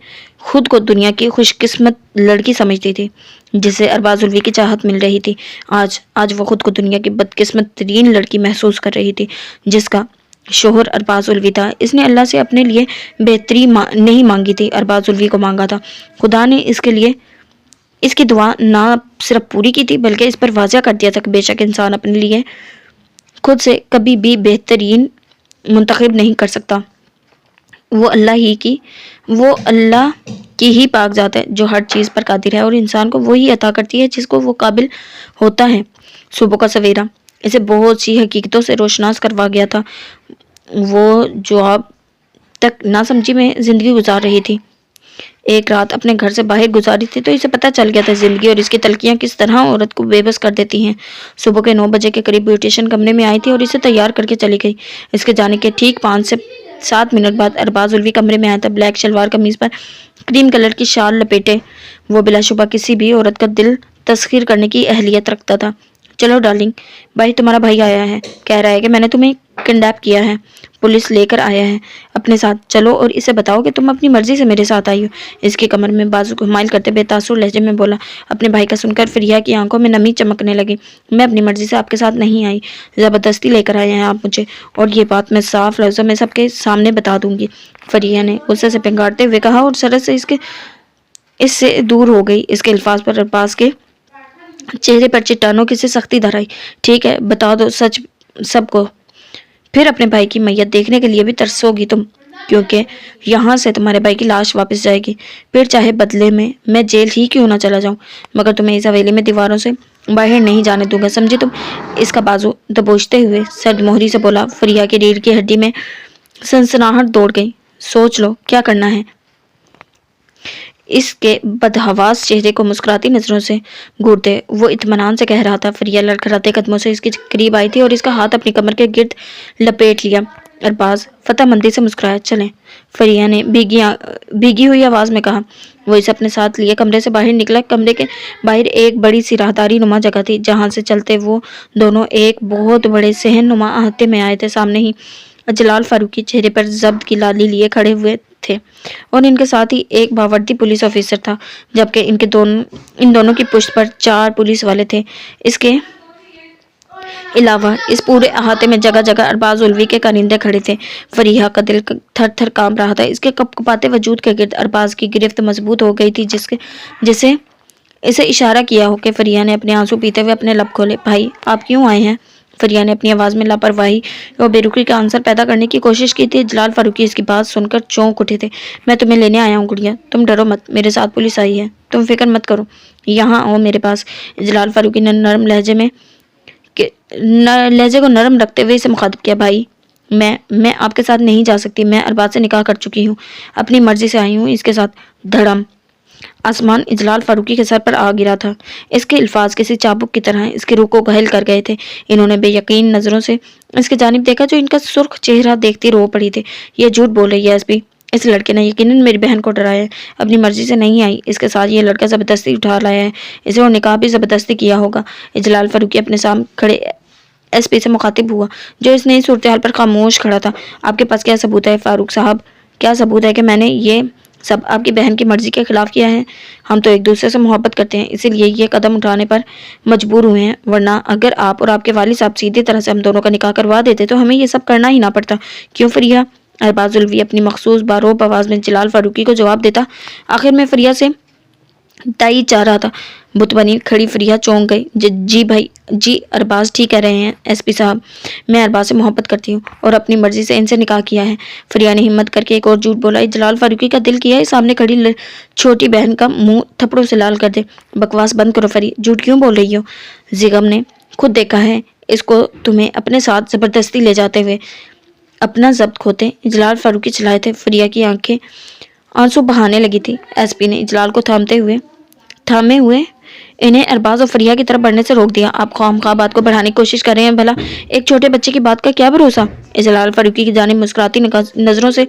خود کو دنیا کی خوش قسمت لڑکی سمجھتی تھی جسے ارباز الوی کی چاہت مل رہی تھی، آج وہ خود کو دنیا کی بدقسمت ترین لڑکی محسوس کر رہی تھی جس کا شوہر ارباز الوی تھا۔ اس نے اللہ سے اپنے لیے بہتری نہیں مانگی تھی، ارباز الوی کو مانگا تھا۔ خدا نے اس کی دعا نہ صرف پوری کی تھی بلکہ اس پر واضح کر دیا تھا کہ بے شک انسان اپنے لیے خود سے کبھی بھی بہترین منتخب نہیں کر سکتا۔ وہ اللہ کی ہی پاک ذات ہے جو ہر چیز پر قادر ہے، اور انسان کو وہی عطا کرتی ہے جس کو وہ قابل ہوتا ہے۔ صبح کا سویرا اسے بہت سی حقیقتوں سے روشناس کروا گیا تھا۔ وہ جو اب تک ناسمجھی میں زندگی گزار رہی تھی، ایک رات اپنے گھر سے باہر گزاری تھی تو اسے پتہ چل گیا تھا زندگی اور اس کی تلخیاں کس طرح عورت کو بے بس کر دیتی ہیں۔ صبح کے 9 بجے کے قریب بیوٹیشن کمرے میں آئی تھی اور اسے تیار کر کے چلی گئی۔ اس کے جانے کے ٹھیک 5 سے 7 منٹ بعد ارباز الوی کمرے میں آیا تھا۔ بلیک شلوار قمیض پر کریم کلر کی شال لپیٹے وہ بلا شبہ کسی بھی عورت کا دل تسخیر کرنے کی اہلیت رکھتا تھا۔ چلو ڈارلنگ، بھائی تمہارا بھائی آیا ہے، کہہ رہا ہے کہ میں نے تمہیں کنڈیپ کیا ہے، پولیس لے کر آیا ہے اپنے ساتھ، چلو اور اسے بتاؤ کہ تم اپنی مرضی سے میرے ساتھ آئی ہو۔ اس کی کمر میں بازو کو حمائل کرتے بے تاثر لہجے میں بولا۔ اپنے بھائی کا سن کر فریہ کی آنکھوں میں نمی چمکنے لگی۔ میں اپنی مرضی سے آپ کے ساتھ نہیں آئی، زبردستی لے کر آئے ہیں آپ مجھے، اور یہ بات میں صاف لفظوں میں سب کے سامنے بتا دوں گی، فریہ نے غصے سے پنگارتے ہوئے کہا اور سرت سے اس سے دور ہو گئی۔ اس کے الفاظ پر ارباز کے چہرے پر چٹانوں کی سی سختی دھر آئی۔ ٹھیک ہے، بتا دو سچ سب کو، پھر اپنے بھائی کی میت دیکھنے کے لیے بھی ترسو گی تم، کیونکہ یہاں سے تمہارے بھائی کی لاش واپس جائے گی، پھر چاہے بدلے میں جیل ہی کیوں نہ چلا جاؤں، مگر تمہیں اس حویلی میں دیواروں سے باہر نہیں جانے دوں گا، سمجھے تم؟ اس کا بازو دبوچتے ہوئے سرد مہری سے بولا۔ فریہ کی ریڑھ کی ہڈی میں سنسناہٹ دوڑ گئی۔ سوچ لو کیا کرنا ہے۔ اس کے بدحواس چہرے کو مسکراتی نظروں سے گھورتے وہ اطمینان سے کہہ رہا تھا۔ فریہ لڑکھڑاتے قدموں سے اس کے قریب آئی تھی اور اس کا ہاتھ اپنی کمر کے گرد لپیٹ لیا۔ ارباز فتح مندی سے مسکرایا۔ چلیں، فریہ نے بھیگی ہوئی آواز میں کہا۔ وہ اسے اپنے ساتھ لیے کمرے سے باہر نکلا۔ کمرے کے باہر ایک بڑی سی راہداری نما جگہ تھی جہاں سے چلتے وہ دونوں ایک بہت بڑے صحن نما احاطے میں آئے تھے۔ سامنے ہی جلال فاروقی چہرے پر ضبط کی لالی لیے کھڑے ہوئے تھے اور ان کے ساتھ ہی ایک باوردی پولیس آفیسر تھا، جبکہ ان دونوں کی پشت پر 4 پولیس والے تھے۔ اس کے علاوہ اس پورے احاطے میں جگہ جگہ ارباز الوی کے کارندے کھڑے تھے۔ فریہ کا دل تھر تھر کانپ رہا تھا۔ اس کے کپکپاتے وجود کے گرد ارباز کی گرفت مضبوط ہو گئی تھی، جسے اسے اشارہ کیا ہو کہ فریہ نے اپنے آنسو پیتے ہوئے اپنے لب کھولے۔ بھائی آپ کیوں آئے ہیں؟ فریہ نے اپنی آواز میں لاپرواہی اور بے رخی کا عنصر پیدا کرنے کی کوشش کی تھی۔ جلال فاروقی اس کی بات سن کر چونک اٹھے تھے۔ میں تمہیں لینے آیا ہوں گڑیا، تم ڈرو مت، میرے ساتھ پولیس آئی ہے، تم فکر مت کرو، یہاں آؤ میرے پاس۔ جلال فاروقی نے نرم لہجے کو نرم رکھتے ہوئے اسے مخاطب کیا۔ بھائی میں آپ کے ساتھ نہیں جا سکتی، میں ارباز سے نکاح کر چکی ہوں، اپنی مرضی سے آئی ہوں اس کے ساتھ۔ دھڑم آسمان اجلال فاروقی کے سر پر آ گرا تھا۔ اس کے الفاظ کسی چابک کی طرح اس کی روح کو گھائل کر گئے تھے۔ انہوں نے بے یقین نظروں سے اس کی جانب دیکھا جو ان کا سرخ چہرہ دیکھتی رو پڑی تھی۔ یہ جھوٹ بول رہی ہے ایس پی، اس لڑکے نے یقیناً میری بہن کو ڈرایا ہے، اپنی مرضی سے نہیں آئی، اس کے ساتھ یہ لڑکا زبردستی اٹھا لایا ہے اسے، اور نکاح بھی زبردستی کیا ہوگا۔ اجلال فاروقی اپنے سامنے کھڑے ایس پی سے مخاطب ہوا جو اس نئی صورتحال پر خاموش کھڑا تھا۔ آپ کے پاس کیا ثبوت ہے فاروق صاحب؟ کیا ثبوت ہے کہ میں نے یہ سب آپ کی بہن کی مرضی کے خلاف کیا ہے؟ ہم تو ایک دوسرے سے محبت کرتے ہیں، اسی لیے یہ قدم اٹھانے پر مجبور ہوئے ہیں، ورنہ اگر آپ اور آپ کے والد صاحب سیدھی طرح سے ہم دونوں کا نکاح کروا دیتے تو ہمیں یہ سب کرنا ہی نہ پڑتا۔ کیوں فریہ؟ ارباز الوی اپنی مخصوص باروب آواز میں جلال فاروقی کو جواب دیتا۔ آخر میں فریہ سے تائید چاہ رہا تھا۔ بت بنی کھڑی فریہ چونک گئی۔ جی بھائی، جی ارباز ٹھیک کہہ رہے ہیں ایس پی صاحب، میں ارباز سے محبت کرتی ہوں اور اپنی مرضی سے ان سے نکاح کیا ہے۔ فریہ نے ہمت کر کے ایک اور جھوٹ بولا۔ جلال فاروقی کا دل کیا ہے سامنے کھڑی چھوٹی بہن کا منہ تھپڑوں سے لال کر دے۔ بکواس بند کرو فری، جھوٹ کیوں بول رہی ہو؟ زیغم نے خود دیکھا ہے اس کو تمہیں اپنے ساتھ زبردستی لے جاتے ہوئے، اپنا ضبط کھوتے جلال فاروقی چلائے تھے۔ فریہ کی آنکھیں آنسو بہانے لگی تھی۔ ایس پی نے جلال کو تھامے ہوئے انہیں ارباز اور فریہ کی طرف بڑھنے سے روک دیا۔ آپ خواہ بات کو بڑھانے کی کوشش کر رہے ہیں، بھلا ایک چھوٹے بچے کی بات کا کیا بھروسہ؟ جلال فاروقی کی جانب مسکراتی نظروں سے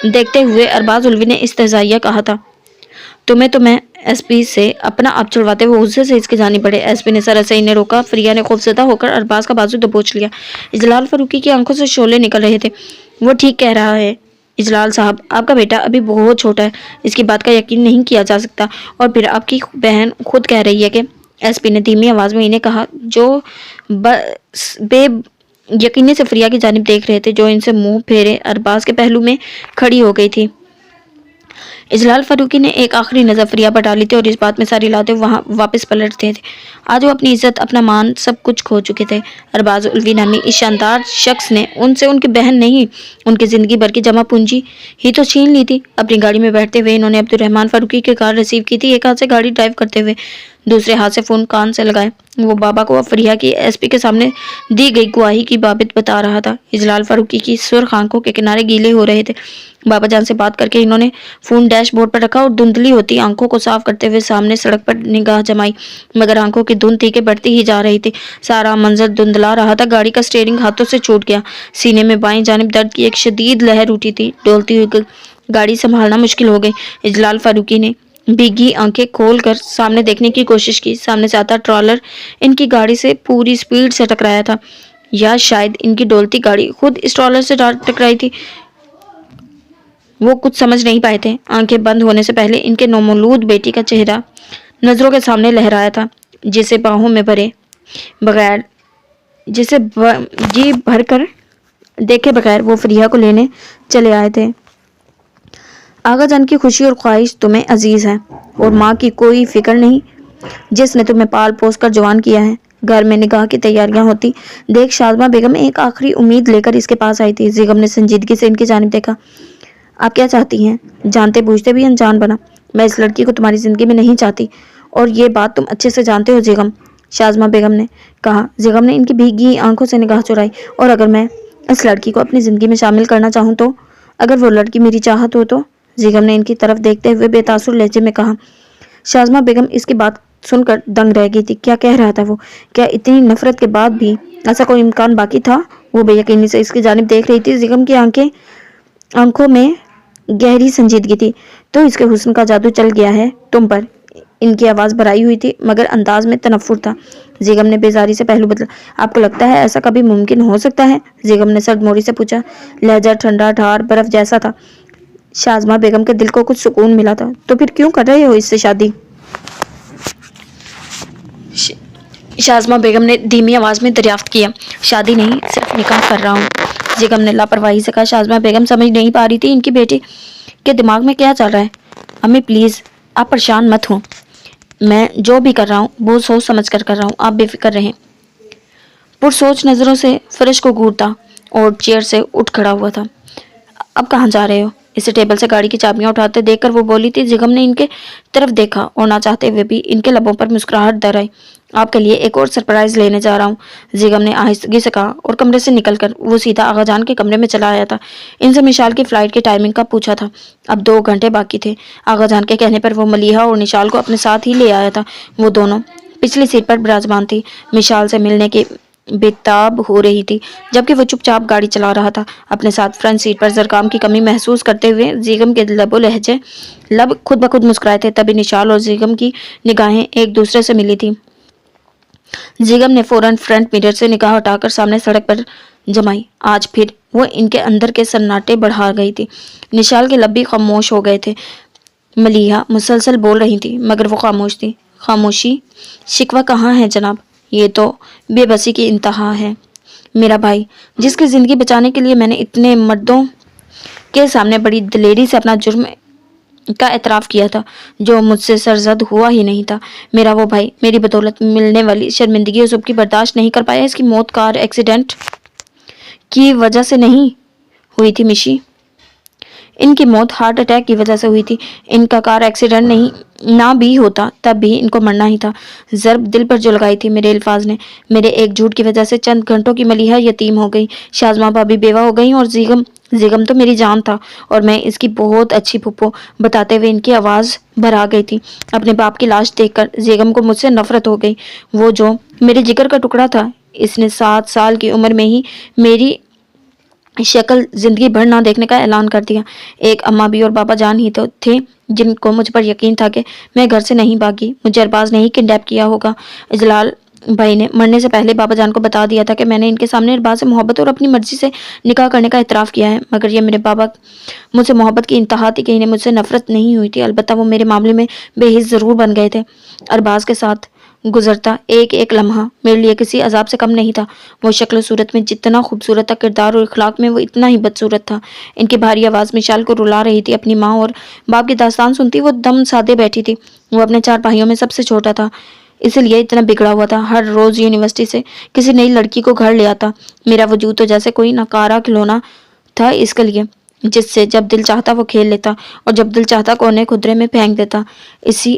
دیکھتے ہوئے ارباز الوی نے استہزائیہ کہا تھا۔ تو میں ایس پی سے اپنا آپ چھڑواتے ہوئے غصے سے اس کی جانب بڑھے۔ ایس پی نے سرت سے انہیں روکا۔ فریہ نے خوفزدہ ہو کر ارباز کا بازو دبوچ لیا۔ جلال فاروقی کی آنکھوں سے شعلے نکل رہے تھے۔ وہ ٹھیک کہہ رہا ہے اجلال صاحب، آپ کا بیٹا ابھی بہت چھوٹا ہے، اس کی بات کا یقین نہیں کیا جا سکتا، اور پھر آپ کی بہن خود کہہ رہی ہے کہ ایس پی نے دھیمی آواز میں انہیں کہا جو بے یقینی سے فریہ کی جانب دیکھ رہے تھے جو ان سے منہ پھیرے ارباز کے پہلو میں کھڑی ہو گئی تھی۔ اجلال فاروقی نے ایک آخری نظر فریہ پر ڈالی تھی اور اس بات میں ساری لاتے وہاں واپس پلٹتے تھے۔ آج وہ اپنی عزت، اپنا مان، سب کچھ کھو چکے تھے۔ ارباز الوی نامی اس شاندار شخص نے ان سے ان کی بہن نہیں، ان کی زندگی بھر کی جمع پونجی ہی تو چھین لی تھی۔ اپنی گاڑی میں بیٹھتے ہوئے انہوں نے عبدالرحمن فاروقی کی کار ریسیو کی تھی۔ ایک ہاتھ سے گاڑی ڈرائیو کرتے ہوئے دوسرے ہاتھ سے فون کان سے لگائے وہ بابا کو فریحہ کی SP کے سامنے دی گئی گواہی کی بابت بتا رہا تھا۔ اجلال فاروقی کی سرخ آنکھوں کے کنارے گیلے ہو رہے تھے۔ بابا جان سے بات کر کے انہوں نے فون ڈیش بورڈ پر رکھا اور دھندلی ہوتی آنکھوں کو صاف کرتے ہوئے سامنے سڑک پر نگاہ جمائی، مگر آنکھوں کی دھند تھی کہ بڑھتی ہی جا رہی تھی۔ سارا منظر دھندلا رہا تھا۔ گاڑی کا اسٹیئرنگ ہاتھوں سے چھوٹ گیا، سینے میں بائیں جانب درد کی ایک شدید لہر اٹھی تھی۔ ڈولتی ہوئی گاڑی سنبھالنا مشکل ہو گئی۔ اجلال فاروقی نے بھیگی آنکھیں کھول کر سامنے دیکھنے کی کوشش کی۔ سامنے سے آتا ٹرالر ان کی گاڑی سے پوری سپیڈ سے ٹکرایا تھا، یا شاید ان کی ڈولتی گاڑی خود اس ٹرالر سے ٹکرائی تھی۔ وہ کچھ سمجھ نہیں پائے تھے۔ آنکھیں بند ہونے سے پہلے ان کے نومولود بیٹی کا چہرہ نظروں کے سامنے لہرایا تھا، جسے باہوں میں بھرے بغیر جسے جی بھر کر دیکھے بغیر وہ فریحہ کو لینے چلے آئے تھے۔ آغا جان کی خوشی اور خواہش تمہیں عزیز ہے، اور ماں کی کوئی فکر نہیں جس نے تمہیں پال پوس کر جوان کیا ہے۔ گھر میں نکاح کی تیاریاں ہوتی دیکھ شازمہ بیگم ایک آخری امید لے کر اس کے پاس آئی تھی۔ زیغم نے سنجیدگی سے ان کی جانب دیکھا۔ آپ کیا چاہتی ہیں؟ جانتے بوجھتے بھی انجان بنا۔ میں اس لڑکی کو تمہاری زندگی میں نہیں چاہتی، اور یہ بات تم اچھے سے جانتے ہو زیغم، شازمہ بیگم نے کہا۔ زیغم نے ان کی بھیگی آنکھوں سے نگاہ چرائی۔ اور اگر میں اس لڑکی کو اپنی زندگی میں شامل کرنا چاہوں تو؟ اگر وہ لڑکی میری چاہت ہو تو؟ زیغم نے ان کی طرف دیکھتے ہوئے بے تاثر لہجے میں کہا۔ شازمہ بیگم اس کی بات سن کر دنگ رہ گئی تھی۔ کیا کہہ رہا تھا وہ؟ کیا اتنی نفرت کے بعد بھی ایسا کوئی امکان باقی تھا؟ وہ بے یقینی سے اس کی جانب دیکھ رہی تھی۔ زیغم کی آنکھوں میں گہری سنجیدگی تھی۔ تو اس کے حسن کا جادو چل گیا ہے تم پر؟ ان کی آواز بھرائی ہوئی تھی، مگر انداز میں تنفر تھا۔ زیغم نے بیزاری سے پہلو بدلا۔ آپ کو لگتا ہے ایسا کبھی ممکن ہو سکتا ہے؟ زیغم نے سرد موری سے پوچھا۔ لہجہ ٹھنڈا ٹھار برف جیسا تھا۔ شازمہ بیگم کے دل کو کچھ سکون ملا تھا۔ تو پھر کیوں کر رہے ہو اس سے شادی؟ شازمہ بیگم نے دھیمی آواز میں دریافت کیا۔ شادی نہیں، صرف نکاح کر رہا ہوں، زیغم نے لاپرواہی سے کہا۔ شازمہ بیگم سمجھ نہیں پا رہی تھی ان کی بیٹی کے دماغ میں کیا چل رہا ہے۔ امی پلیز آپ پریشان مت ہوں، میں جو بھی کر رہا ہوں بہت سوچ سمجھ کر رہا ہوں، آپ بے فکر رہیں۔ پرسوچ نظروں سے فرش کو گھورتا اور چیئر سے اٹھ کھڑا ہوا تھا۔ اب کہاں جا رہے ہو؟ اسے ٹیبل سے گاڑی کی چابیاں اٹھاتے دیکھ کر وہ بولی تھی۔ زیغم نے ان کے طرف دیکھا اور نہ چاہتے ہوئے بھی ان کے لبوں پر مسکراہٹ در آئی۔ آپ کے لیے ایک اور سرپرائز لینے جا رہا ہوں، زیغم نے آہستگی سے کہا، اور کمرے سے نکل کر وہ سیدھا آغا جان کے کمرے میں چلا آیا تھا۔ ان سے مشال کی فلائٹ کی ٹائمنگ کا پوچھا تھا۔ اب 2 گھنٹے باقی تھے۔ آغا جان کے کہنے پر وہ ملیحہ اور نشال کو اپنے ساتھ ہی لے آیا تھا۔ وہ دونوں پچھلی سیٹ پر براجمان تھی، مشال سے ملنے کی بےتاب ہو رہی تھی، جبکہ وہ چپ چاپ گاڑی چلا رہا تھا، اپنے ساتھ فرنٹ سیٹ پر زرکام کی کمی محسوس کرتے ہوئے۔ زیغم کے لب خود بخود مسکرائے تھے، تبھی نشال اور زیغم کی نگاہیں ایک دوسرے سے ملی تھی۔ زیغم نے فوراً فرنٹ میرر سے نگاہ ہٹا کر سامنے سڑک پر جمائی۔ آج پھر وہ ان کے اندر کے سناٹے بڑھا گئی تھی۔ نشال کے لب بھی خاموش ہو گئے تھے۔ ملیحہ مسلسل بول رہی تھی، مگر وہ خاموش تھی۔ خاموشی؟ شکوہ کہاں ہے جناب؟ یہ تو بے بسی کی انتہا ہے۔ میرا بھائی، جس کی زندگی بچانے کے لیے میں نے اتنے مردوں کے سامنے بڑی دلیری سے اپنا جرم کا اعتراف کیا تھا، جو مجھ سے سرزد ہوا ہی نہیں تھا، میرا وہ بھائی میری بدولت ملنے والی شرمندگی اور سب کی برداشت نہیں کر پایا۔ اس کی موت کار ایکسیڈنٹ کی وجہ سے نہیں ہوئی تھی مشی، ان کی موت ہارٹ اٹیک کی وجہ سے ہوئی تھی۔ ان کا کار ایکسیڈنٹ نہ بھی ہوتا تب بھی ان کو مرنا ہی تھا۔ ضرب دل پر جو لگائی تھی میرے الفاظ نے۔ میرے ایک جھوٹ کی وجہ سے چند گھنٹوں کی ملیحہ یتیم ہو گئی، شازمہ بھابھی بیوہ ہو گئی، اور زیغم تو میری جان تھا، اور میں اس کی بہت اچھی پھپھو۔ بتاتے ہوئے ان کی آواز بھر آ گئی تھی۔ اپنے باپ کی لاش دیکھ کر زیغم کو مجھ سے نفرت ہو گئی، وہ جو میرے جگر کا ٹکڑا تھا۔ اس نے 7 سال کی عمر میں ہی میری شکل زندگی بھر نہ دیکھنے کا اعلان کر دیا۔ ایک اماں بھی اور بابا جان ہی تو تھے جن کو مجھ پر یقین تھا کہ میں گھر سے نہیں بھاگی، مجھے ارباز نے ہی کڈنیپ کیا ہوگا۔ اجلال بھائی نے مرنے سے پہلے بابا جان کو بتا دیا تھا کہ میں نے ان کے سامنے ارباز سے محبت اور اپنی مرضی سے نکاح کرنے کا اعتراف کیا ہے، مگر یہ میرے بابا مجھ سے محبت کی انتہا تھی کہ انہیں مجھ سے نفرت نہیں ہوئی تھی۔ البتہ وہ میرے معاملے میں بے حس ضرور بن گئے تھے۔ ارباز کے ساتھ گزرتا ایک لمحہ میرے لیے کسی عذاب سے کم نہیں تھا۔ وہ شکل و صورت میں جتنا خوبصورت تھا، کردار اور اخلاق میں وہ اتنا ہی بدصورت تھا۔ ان کی بھاری آواز مشال کو رلا رہی تھی۔ اپنی ماں اور باپ کی داستان سنتی وہ دم سادے بیٹھی تھی۔ وہ اپنے 4 بھائیوں میں سب سے چھوٹا تھا، اسی لیے اتنا بگڑا ہوا تھا۔ ہر روز یونیورسٹی سے کسی نئی لڑکی کو گھر لے آتا۔ میرا وجود تو جیسے کوئی ناکارہ کھلونا تھا اس کے لیے، جس سے جب دل چاہتا وہ کھیل لیتا، اور جب دل چاہتا کونے خدرے میں پھینک دیتا۔ اسی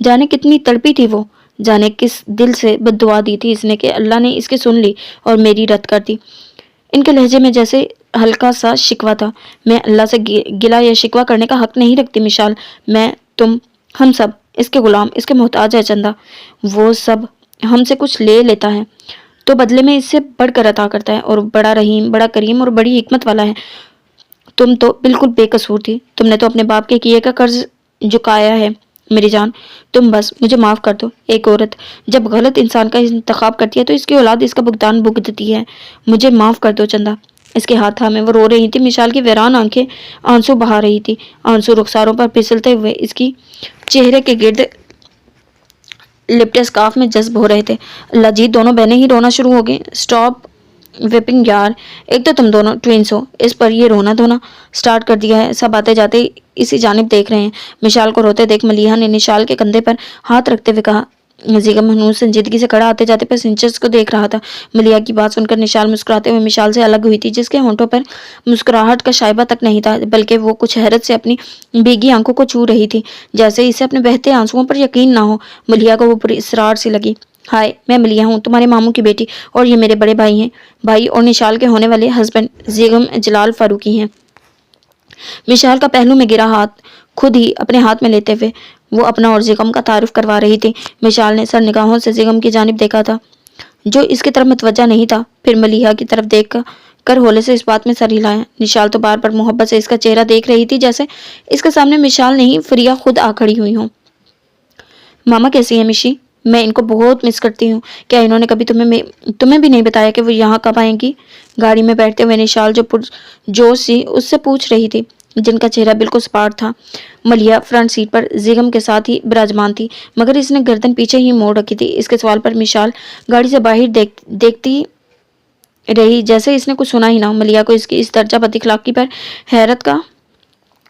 جانے کتنی تڑپی تھی وہ، جانے کس دل سے بد دعا دی تھی اس نے کہ اللہ نے اس کی سن لی اور میری رد کر دی۔ ان کے لہجے میں جیسے ہلکا سا شکوہ تھا۔ میں اللہ سے گلا یا شکوہ کرنے کا حق نہیں رکھتی مشال، میں، تم، ہم سب اس کے غلام، اس کے محتاج ہے چندہ۔ وہ سب ہم سے کچھ لے لیتا ہے تو بدلے میں اس سے بڑھ کر عطا کرتا ہے، اور بڑا رحیم، بڑا کریم اور بڑی حکمت والا ہے۔ تم تو بالکل بے قصور تھی، تم نے تو اپنے باپ کے کیے کا قرض چکایا ہے میری جان، تم بس مجھے معاف کر دو۔ ایک عورت جب غلط انسان کا انتخاب کرتی ہے تو اس کی اولاد اس کا بھگتان بھگتتی ہے۔ مجھے معاف کر دو چندہ۔ اس کے ہاتھ میں وہ رو رہی تھی، مشال کی ویران آنکھیں آنسو بہا رہی تھی، آنسو رخساروں پر پھسلتے ہوئے اس کی چہرے کے گرد لپٹے اسکارف میں جذب ہو رہے تھے۔ اللہ جی، دونوں بہنیں ہی رونا شروع ہو گئیں۔ اسٹاپ ویپنگ یار، ایک تو تم دونوں ٹوینس ہو، اس پر یہ رونا دھونا سٹارٹ کر دیا ہے۔ سب آتے جاتے اسی جانب دیکھ رہے ہیں۔ مشال کو روتے دیکھ ملیحہ نے نشال کے کندھے پر ہاتھ رکھتے ہوئے کہا۔ زیغم ہنوز سنجیدگی سے کھڑا آتے جاتے پیسنجرز کو دیکھ رہا تھا۔ ملیحہ کی بات سن کر نشال مسکراتے ہوئے مشال سے الگ ہوئی تھی، جس کے ہونٹوں پر مسکراہٹ کا شائبہ تک نہیں تھا، بلکہ وہ کچھ حیرت سے اپنی بھیگی آنکھوں کو چھو رہی تھی، جیسے اسے اپنے بہتے آنسوؤں پر یقین نہ ہو۔ ملیحہ کو وہ پوری اسرار سی لگی۔ ہائے، میں ملیحہ ہوں، تمہارے ماموں کی بیٹی، اور یہ میرے بڑے بھائی ہیں، بھائی اور نشال کے ہونے والے ہسبینڈ زیغم جلال فاروقی ہیں۔ مشال کا پہلو میں گرا ہاتھ خود ہی اپنے ہاتھ میں لیتے ہوئے وہ اپنا اور زیغم کا تعارف کروا رہی تھی۔ مشال نے سر نگاہوں سے زیغم کی جانب دیکھا تھا، جو اس کی طرف متوجہ نہیں تھا، پھر ملیحہ کی طرف دیکھ کر ہولے سے اس بات میں سر ہلایا۔ نشال تو بار بار محبت سے اس کا چہرہ دیکھ رہی تھی، جیسے اس کے سامنے مشال نہیں فریا خود آ کھڑی ہوئی ہوں۔ ماما کیسی ہیں مشی؟ میں ان کو بہت مس کرتی ہوں۔ کیا انہوں نے کبھی تمہیں بھی نہیں بتایا کہ وہ یہاں کب آئیں گی؟ گاڑی میں بیٹھتے ہوئے نشال جو پرجوش سی اس سے پوچھ رہی تھی، جن کا چہرہ بالکل سپاٹ تھا۔ ملیحہ فرنٹ سیٹ پر زیغم کے ساتھ ہی براجمان تھی، مگر اس نے گردن پیچھے ہی موڑ رکھی تھی۔ اس کے سوال پر مشال گاڑی سے باہر دیکھتی رہی، جیسے اس نے کچھ سنا ہی نہ ہو۔ ملیحہ کو اس کی اس درجہ بد اخلاقی پر حیرت کا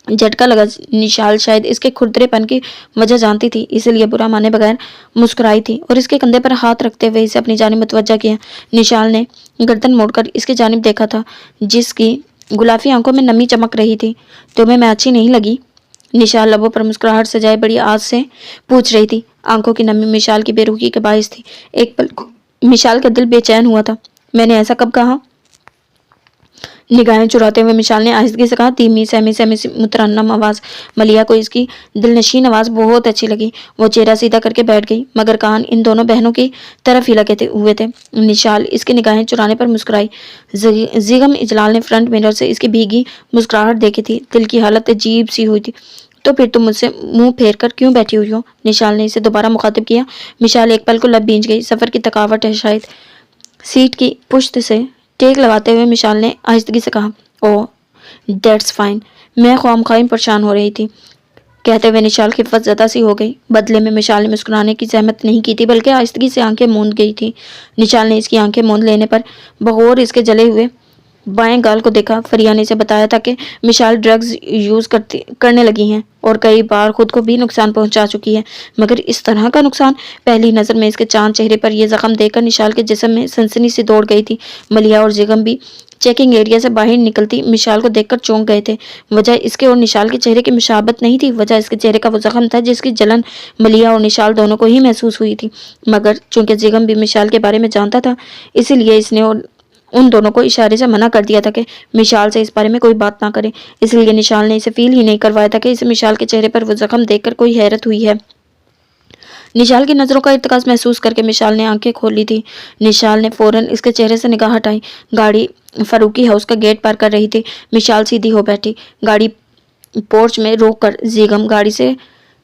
جھٹکا لگا۔ نشال شاید اس کے کھردرے پن کی وجہ جانتی تھی، اسی لیے برا مانے بغیر مسکرائی تھی اور اس کے کندھے پر ہاتھ رکھتے ہوئے اسے اپنی جانب متوجہ کیا۔ نشال نے گردن موڑ کر اس کی جانب دیکھا تھا، جس کی گلافی آنکھوں میں نمی چمک رہی تھی۔ تمہیں میں اچھی نہیں لگی؟ نشال لبوں پر مسکراہٹ سجائے بڑی آز سے پوچھ رہی تھی۔ آنکھوں کی نمی مشال کی بے رخی کے باعث تھی۔ ایک پل مشال کا دل بے چین ہوا تھا۔ میں نے ایسا کب کہا؟ نگاہیں چراتے ہوئے مشال نے آہستگی سے کہا، دھیمی سہمی مترنم آواز۔ ملیحہ کو اس کی دلنشین آواز بہت اچھی لگی۔ وہ چہرہ سیدھا کر کے بیٹھ گئی، مگر کان ان دونوں بہنوں کی طرف ہی لگے ہوئے تھے۔ نشال اس کی نگاہیں چرانے پر مسکرائی۔ زیغم اجلال نے فرنٹ مرر سے اس کی بھیگی مسکراہٹ دیکھی تھی، دل کی حالت عجیب سی ہوئی تھی۔ تو پھر تم مجھ سے منہ پھیر کر کیوں بیٹھی ہوئی ہو؟ نشال نے اسے دوبارہ مخاطب کیا۔ مشال ایک پل کو لب بھیج گئی، سفر کی تھکاوٹ ہے شاید۔ سیٹ کی پشت سے ٹیک لگاتے ہوئے مشال نے آہستگی سے کہا، اوہ دیٹس فائن، میں خواہ پریشان ہو رہی تھی۔ کہتے ہوئے نشال خفت زدہ سی ہو گئی۔ بدلے میں مشال نے مسکرانے کی زحمت نہیں کی تھی، بلکہ آہستگی سے آنکھیں موند گئی تھی۔ نشال نے اس کی آنکھیں موند لینے پر بغور اس کے جلے ہوئے بائیں گال کو دیکھا۔ فریا نے اسے بتایا تھا کہ مشال ڈرگز یوز کرنے لگی ہیں اور کئی بار خود کو بھی نقصان پہنچا چکی ہے، مگر اس طرح کا نقصان؟ پہلی نظر میں اس کے چاند چہرے پر یہ زخم دیکھ کر نشال کے جسم میں سنسنی سی دوڑ گئی تھی۔ ملیحہ اور زیغم بھی چیکنگ ایریا سے باہر نکلتی مشال کو دیکھ کر چونک گئے تھے۔ وجہ اس کے اور نشال کے چہرے کی مشابہت نہیں تھی، وجہ اس کے چہرے کا وہ زخم تھا جس کی جلن ملیحہ اور نشال دونوں کو ہی محسوس ہوئی تھی۔ مگر چونکہ زیغم بھی مشال کے بارے میں جانتا تھا، اسی لیے اس نے ان دونوں کو اشارے سے منع کر دیا تھا کہ مشال سے اس بارے میں کوئی بات نہ کرے، اس لیے نشال نے اسے فیل ہی نہیں کروایا تھا کہ اسے مشال کے چہرے پر وہ زخم دیکھ کر کوئی حیرت ہوئی ہے۔ نشال کی نظروں کا ارتکاز محسوس کر کے مشال نے آنکھیں کھول لی تھی۔ نشال نے فوراً اس کے چہرے سے نگاہ ہٹائی۔ گاڑی فاروقی ہاؤس کا گیٹ پار کر رہی تھی۔ مشال سیدھی ہو بیٹھی۔ گاڑی پورچ میں روک کر زیغم گاڑی سے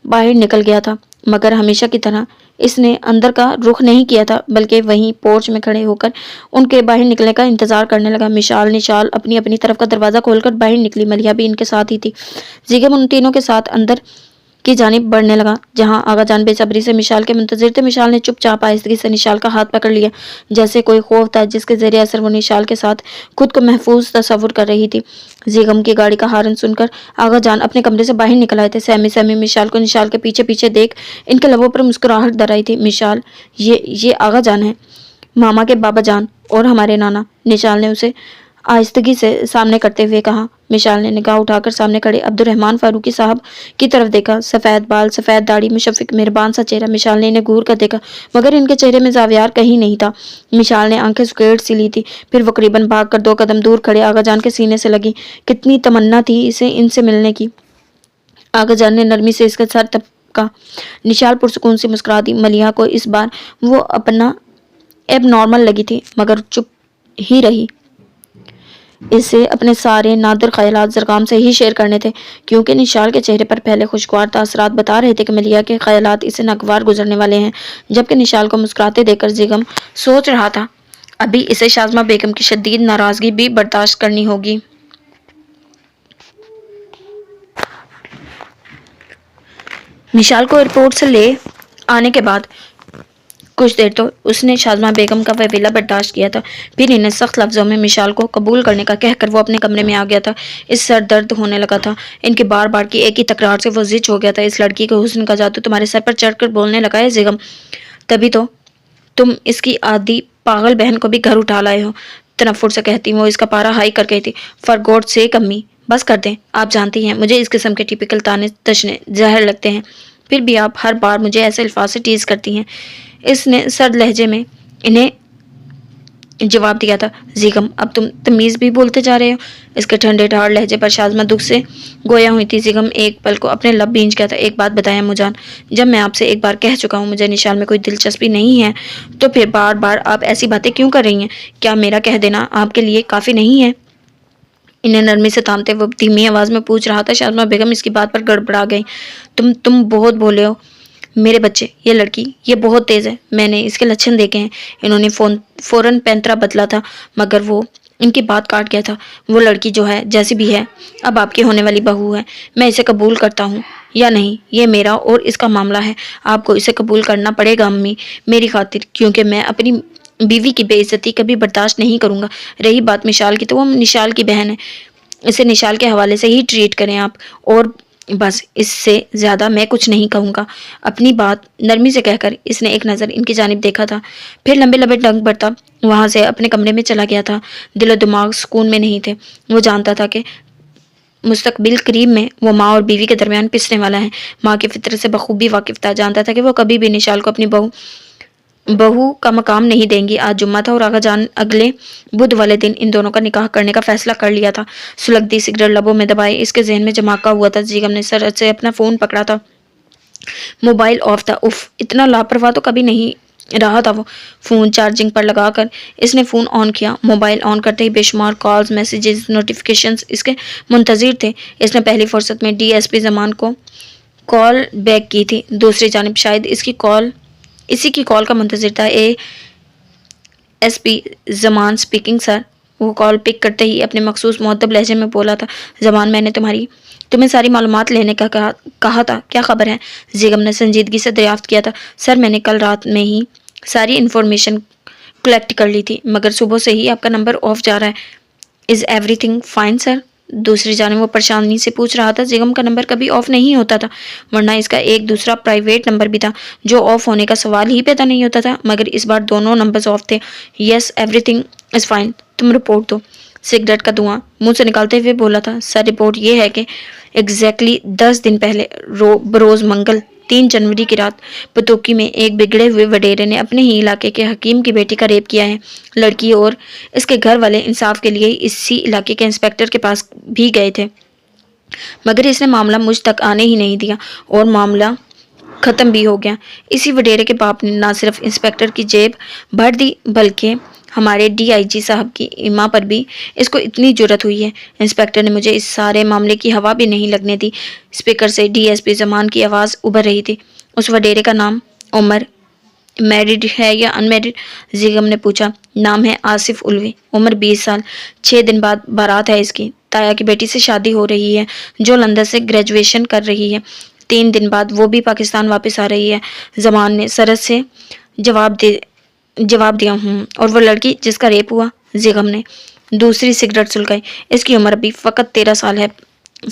باہر نکل گیا تھا، مگر ہمیشہ کی طرح اس نے اندر کا رخ نہیں کیا تھا، بلکہ وہیں پورچ میں کھڑے ہو کر ان کے باہر نکلنے کا انتظار کرنے لگا۔ نشال اپنی طرف کا دروازہ کھول کر باہر نکلی، ملیحہ بھی ان کے ساتھ ہی تھی۔ زیغم ان تینوں کے ساتھ اندر کی جانب بڑھنے لگا، جہاں آغا جان بے صبری سے مشال کے منتظر تھے۔ مشال نے چپ چاپ آہستگی سے نشال کا ہاتھ پکڑ لیا، جیسے کوئی خوف تھا جس کے زیر اثر وہ نشال کے ساتھ خود کو محفوظ تصور کر رہی تھی۔ زیغم کی گاڑی کا ہارن سن کر آغا جان اپنے کمرے سے باہر نکل آئے تھے۔ سہمی مشال کو نشال کے پیچھے پیچھے دیکھ ان کے لبوں پر مسکراہٹ در آئی تھی۔ مشال، یہ آغا جان ہے، ماما کے بابا جان اور ہمارے نانا۔ نشال نے اسے آہستگی سے سامنے کرتے ہوئے کہا۔ مشال نے نگاہ اٹھا کر سامنے کھڑے عبدالرحمن فاروقی صاحب کی طرف دیکھا۔ سفید بال، سفید داڑھی، مشفق مہربان سا چہرہ۔ مشال نے انہیں گھور کر دیکھا مگر ان کے چہرے میں زاویار کہیں نہیں تھا۔ مشال نے آنکھیں سکیڑ سی لی تھی، پھر وہ قریباً بھاگ کر 2 قدم دور کھڑے آغا جان کے سینے سے لگی۔ کتنی تمنا تھی اسے ان سے ملنے کی۔ آغا جان نے نرمی سے اس کا سر ٹپکا۔ نشال پرسکون سی مسکرا دی۔ ملیحہ کو اس بار وہ اپنا ایب نارمل لگی تھی مگر چپ ہی رہی۔ اسے اپنے سارے نادر خیالات زرگام سے ہی شیئر کرنے تھے کیونکہ نشال کے چہرے پر پہلے خوشگوار تاثرات بتا رہے تھے کہ ملیحہ کے خیالات اسے ناگوار گزرنے والے ہیں، جبکہ نشال کو مسکراتے دیکھ کر زیغم سوچ رہا تھا ابھی اسے شازمہ بیگم کی شدید ناراضگی بھی برداشت کرنی ہوگی۔ نشال کو ایئرپورٹ سے لے آنے کے بعد کچھ دیر تو اس نے شازمہ بیگم کا ویویلا برداشت کیا تھا، پھر انہیں سخت لفظوں میں مشال کو قبول کرنے کا کہہ کر وہ اپنے کمرے میں آ گیا تھا۔ اس سر درد ہونے لگا تھا، ان کی بار بار کی ایک ہی تکرار سے وہ زچ ہو گیا تھا۔ اس لڑکی کے حسن کا جادو تمہارے سر پر چڑھ کر بولنے لگا ہے زیغم، تبھی تو تم اس کی آدھی پاگل بہن کو بھی گھر اٹھا لائے ہو۔ تنفر سے کہتی وہ اس کا پارا ہائی کر گئی تھی۔ فار گاڈ سیک امی، بس کر دیں، آپ جانتی ہیں مجھے اس قسم کے ٹیپیکل تانے تشنے زہر لگتے ہیں، پھر بھی آپ ہر بار مجھے ایسے الفاظ سے ٹیز کرتی ہیں۔ اس نے سرد لہجے میں انہیں جواب دیا تھا۔ زیغم، اب تم تمیز بھی بولتے جا رہے ہو۔ اس کے ٹھنڈے ٹھار لہجے پر شازمہ دکھ سے گویا ہوئی تھی۔ زیغم ایک پل کو اپنے لب بھینچ گیا تھا۔ ایک بات بتائیں امو جان، جب میں آپ سے ایک بار کہہ چکا ہوں مجھے نشال میں کوئی دلچسپی نہیں ہے تو پھر بار بار آپ ایسی باتیں کیوں کر رہی ہیں؟ کیا میرا کہہ دینا آپ کے لیے کافی نہیں ہے؟ انہیں نرمی سے تھامتے وہ دھیمی آواز میں پوچھ رہا تھا۔ شازمہ بیگم اس کی بات پر گڑبڑا گئی۔ تم بہت بولے ہو میرے بچے، یہ لڑکی یہ بہت تیز ہے، میں نے اس کے لچھن دیکھے ہیں۔ انہوں نے فوراً پینترا بدلا تھا مگر وہ ان کی بات کاٹ گیا تھا۔ وہ لڑکی جو ہے جیسی بھی ہے اب آپ کی ہونے والی بہو ہے، میں اسے قبول کرتا ہوں یا نہیں یہ میرا اور اس کا معاملہ ہے۔ آپ کو اسے قبول کرنا پڑے گا امی، میری خاطر، کیونکہ میں اپنی بیوی کی بے عزتی کبھی برداشت نہیں کروں گا۔ رہی بات مشال کی تو وہ نشال کی بہن ہے، اسے نشال کے حوالے سے ہی ٹریٹ کریں آپ، اور بس اس سے زیادہ میں کچھ نہیں کہوں گا۔ اپنی بات نرمی سے کہہ کر اس نے ایک نظر ان کی جانب دیکھا تھا، پھر لمبے لمبے ڈنک بھرتا وہاں سے اپنے کمرے میں چلا گیا تھا۔ دل و دماغ سکون میں نہیں تھے۔ وہ جانتا تھا کہ مستقبل قریب میں وہ ماں اور بیوی کے درمیان پسنے والا ہے۔ ماں کی فطرت سے بخوبی واقف تھا، جانتا تھا کہ وہ کبھی بھی نشال کو اپنی بہو کا مقام نہیں دیں گی۔ آج جمعہ تھا اور آغا جان اگلے بدھ والے دن ان دونوں کا نکاح کرنے کا فیصلہ کر لیا تھا۔ سلگتی سگریٹ لبوں میں دبائے اس کے ذہن میں جماکا ہوا تھا۔ زیغم نے سرعت سے اپنا فون پکڑا تھا، موبائل آف تھا۔ اف، اتنا لاپرواہ تو کبھی نہیں رہا تھا وہ۔ فون چارجنگ پر لگا کر اس نے فون آن کیا۔ موبائل آن کرتے ہی بے شمار کالز، میسیجز، نوٹیفیکیشنز اس کے منتظر تھے۔ اس نے پہلی فرصت میں ڈی ایس پی زمان کو کال بیک کی تھی۔ دوسری جانب شاید اسی کی کال کا منتظر تھا۔ A S P Zaman speaking سر۔ وہ کال پک کرتے ہی اپنے مخصوص مؤدب لہجے میں بولا تھا۔ زمان، میں نے تمہیں ساری معلومات لینے کا کہا تھا، کیا خبر ہے؟ زیغم نے سنجیدگی سے دریافت کیا تھا۔ سر، میں نے کل رات میں ہی ساری انفارمیشن کلیکٹ کر لی تھی مگر صبح سے ہی آپ کا نمبر آف جا رہا ہے۔ از ایوری تھنگ فائن سر؟ دوسری جانب وہ پریشانی سے پوچھ رہا تھا۔ زیغم کا نمبر کبھی آف نہیں ہوتا تھا، ورنہ اس کا ایک دوسرا پرائیویٹ نمبر بھی تھا جو آف ہونے کا سوال ہی پیدا نہیں ہوتا تھا، مگر اس بار دونوں نمبرز آف تھے۔ یس ایوری تھنگ از فائن، تم رپورٹ دو۔ سگریٹ کا دھواں منہ سے نکالتے ہوئے بولا تھا۔ سر، رپورٹ یہ ہے کہ ایگزیکٹلی 10 دن پہلے بروز منگل 3 جنوری کی رات پتوکی میں ایک بگڑے ہوئے وڈیرے نے اپنے ہی علاقے کے حکیم کی بیٹی کا ریپ کیا ہے۔ لڑکی اور اس کے گھر والے انصاف کے لیے اسی علاقے کے انسپکٹر کے پاس بھی گئے تھے مگر اس نے معاملہ مجھ تک آنے ہی نہیں دیا اور معاملہ ختم بھی ہو گیا۔ اسی وڈیرے کے باپ نے نہ صرف انسپکٹر کی جیب بھر دی بلکہ ہمارے ڈی آئی جی صاحب کی اماں پر بھی اس کو اتنی جرأت ہوئی ہے۔ انسپکٹر نے مجھے اس سارے معاملے کی ہوا بھی نہیں لگنے دی۔ اسپیکر سے ڈی ایس پی زمان کی آواز ابھر رہی تھی۔ اس وڈیرے کا نام عمر میرڈ ہے یا ان میرڈ؟ زیغم نے پوچھا۔ نام ہے آصف الوی، عمر 20 سال، 6 دن بعد بارات ہے اس کی۔ تایا کی بیٹی سے شادی ہو رہی ہے جو لندن سے گریجویشن کر رہی ہے۔ 3 دن بعد وہ بھی پاکستان واپس آ رہی ہے۔ زمان نے سرعت سے جواب دیا ہوں۔ اور وہ لڑکی جس کا ریپ ہوا؟ زیغم نے دوسری سگریٹ سلگائی۔ اس کی عمر ابھی فقط 13 سال ہے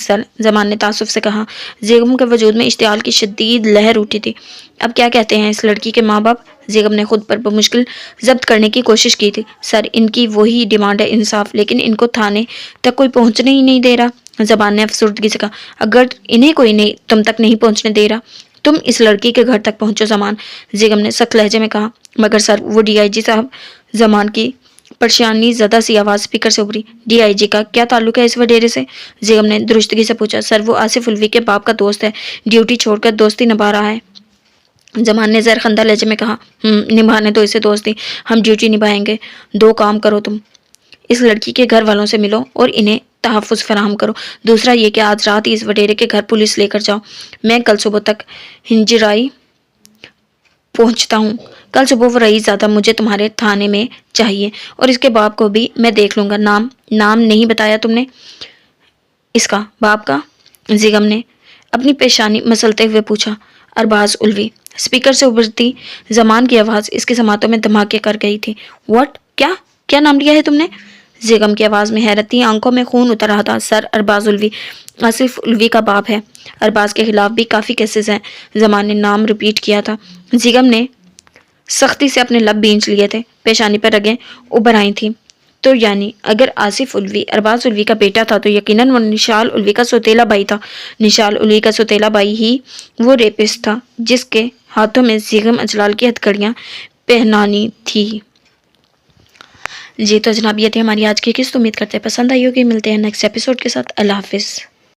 سر، زمان نے تعصب سے کہا۔ زیغم کے وجود میں اشتعال کی شدید لہر اٹھی تھی۔ اب کیا کہتے ہیں اس لڑکی کے ماں باپ؟ زیغم نے خود پر بمشکل ضبط کرنے کی کوشش کی تھی۔ سر، ان کی وہی ڈیمانڈ ہے، انصاف، لیکن ان کو تھانے تک کوئی پہنچنے ہی نہیں دے رہا۔ زبان نے افسردگی سے کہا۔ اگر انہیں کوئی نہیں تم تک نہیں پہنچنے دے رہا، تم اس لڑکی کے گھر تک پہنچو زمان، زیغم نے سخت لہجے میں کہا۔ مگر سر، وہ ڈی آئی جی صاحب، زمان کی پریشانی زدہ سی آواز سپیکر سے ابھری۔ ڈی آئی جی کا کیا تعلق ہے اس وڈیرے سے؟ زیغم نے درستگی سے پوچھا۔ سر، وہ آصف الوی کے باپ کا دوست ہے، ڈیوٹی چھوڑ کر دوستی نبھا رہا ہے۔ زمان نے زہر خندہ لہجے میں کہا۔ نبھانے دو اسے دوستی، ہم ڈیوٹی نبھائیں گے۔ دو کام کرو تم، اس لڑکی کے گھر والوں سے ملو اور انہیں تحفظ فراہم کرو۔ دوسرا یہ کہ آج رات ہی اس وڈیرے کے گھر پولیس لے کر جاؤ۔ میں کل صبح تک ہنجرائی پہنچتا ہوں۔ کل صبح وہ رئیس زادہ مجھے تمہارے تھانے میں چاہیے، اور اس کے باپ کو بھی میں دیکھ لوں گا۔ نام نہیں بتایا تم نے اس کا، باپ کا؟ زیغم نے اپنی پیشانی مسلتے ہوئے پوچھا۔ ارباز الوی۔ سپیکر سے ابھرتی زمان کی آواز اس کی سماعتوں میں دھماکے کر گئی تھی۔ واٹ؟ کیا نام لیا ہے تم نے؟ زیغم کی آواز میں حیرت تھی، آنکھوں میں خون اتر رہا تھا۔ سر، ارباز الوی آصف الوی کا باپ ہے۔ ارباز کے خلاف بھی کافی کیسز ہیں۔ زمان نے نام ریپیٹ کیا تھا۔ زیغم نے سختی سے اپنے لب بھینچ لیے تھے، پیشانی پر رگیں ابھر آئی تھیں۔ تو یعنی اگر آصف الوی ارباز الوی کا بیٹا تھا تو یقیناً وہ نشال الوی کا سوتیلا بھائی تھا۔ نشال الوی کا سوتیلا بھائی ہی وہ ریپسٹ تھا جس کے ہاتھوں میں زیغم اجلال کی ہتھکڑیاں پہنانی تھی۔ جی تو جناب، یہ تھی ہماری آج کی قسط۔ امید کرتے ہیں پسند آئی ہوگی۔ ملتے ہیں نیکسٹ ایپیسوڈ کے ساتھ۔ اللہ حافظ۔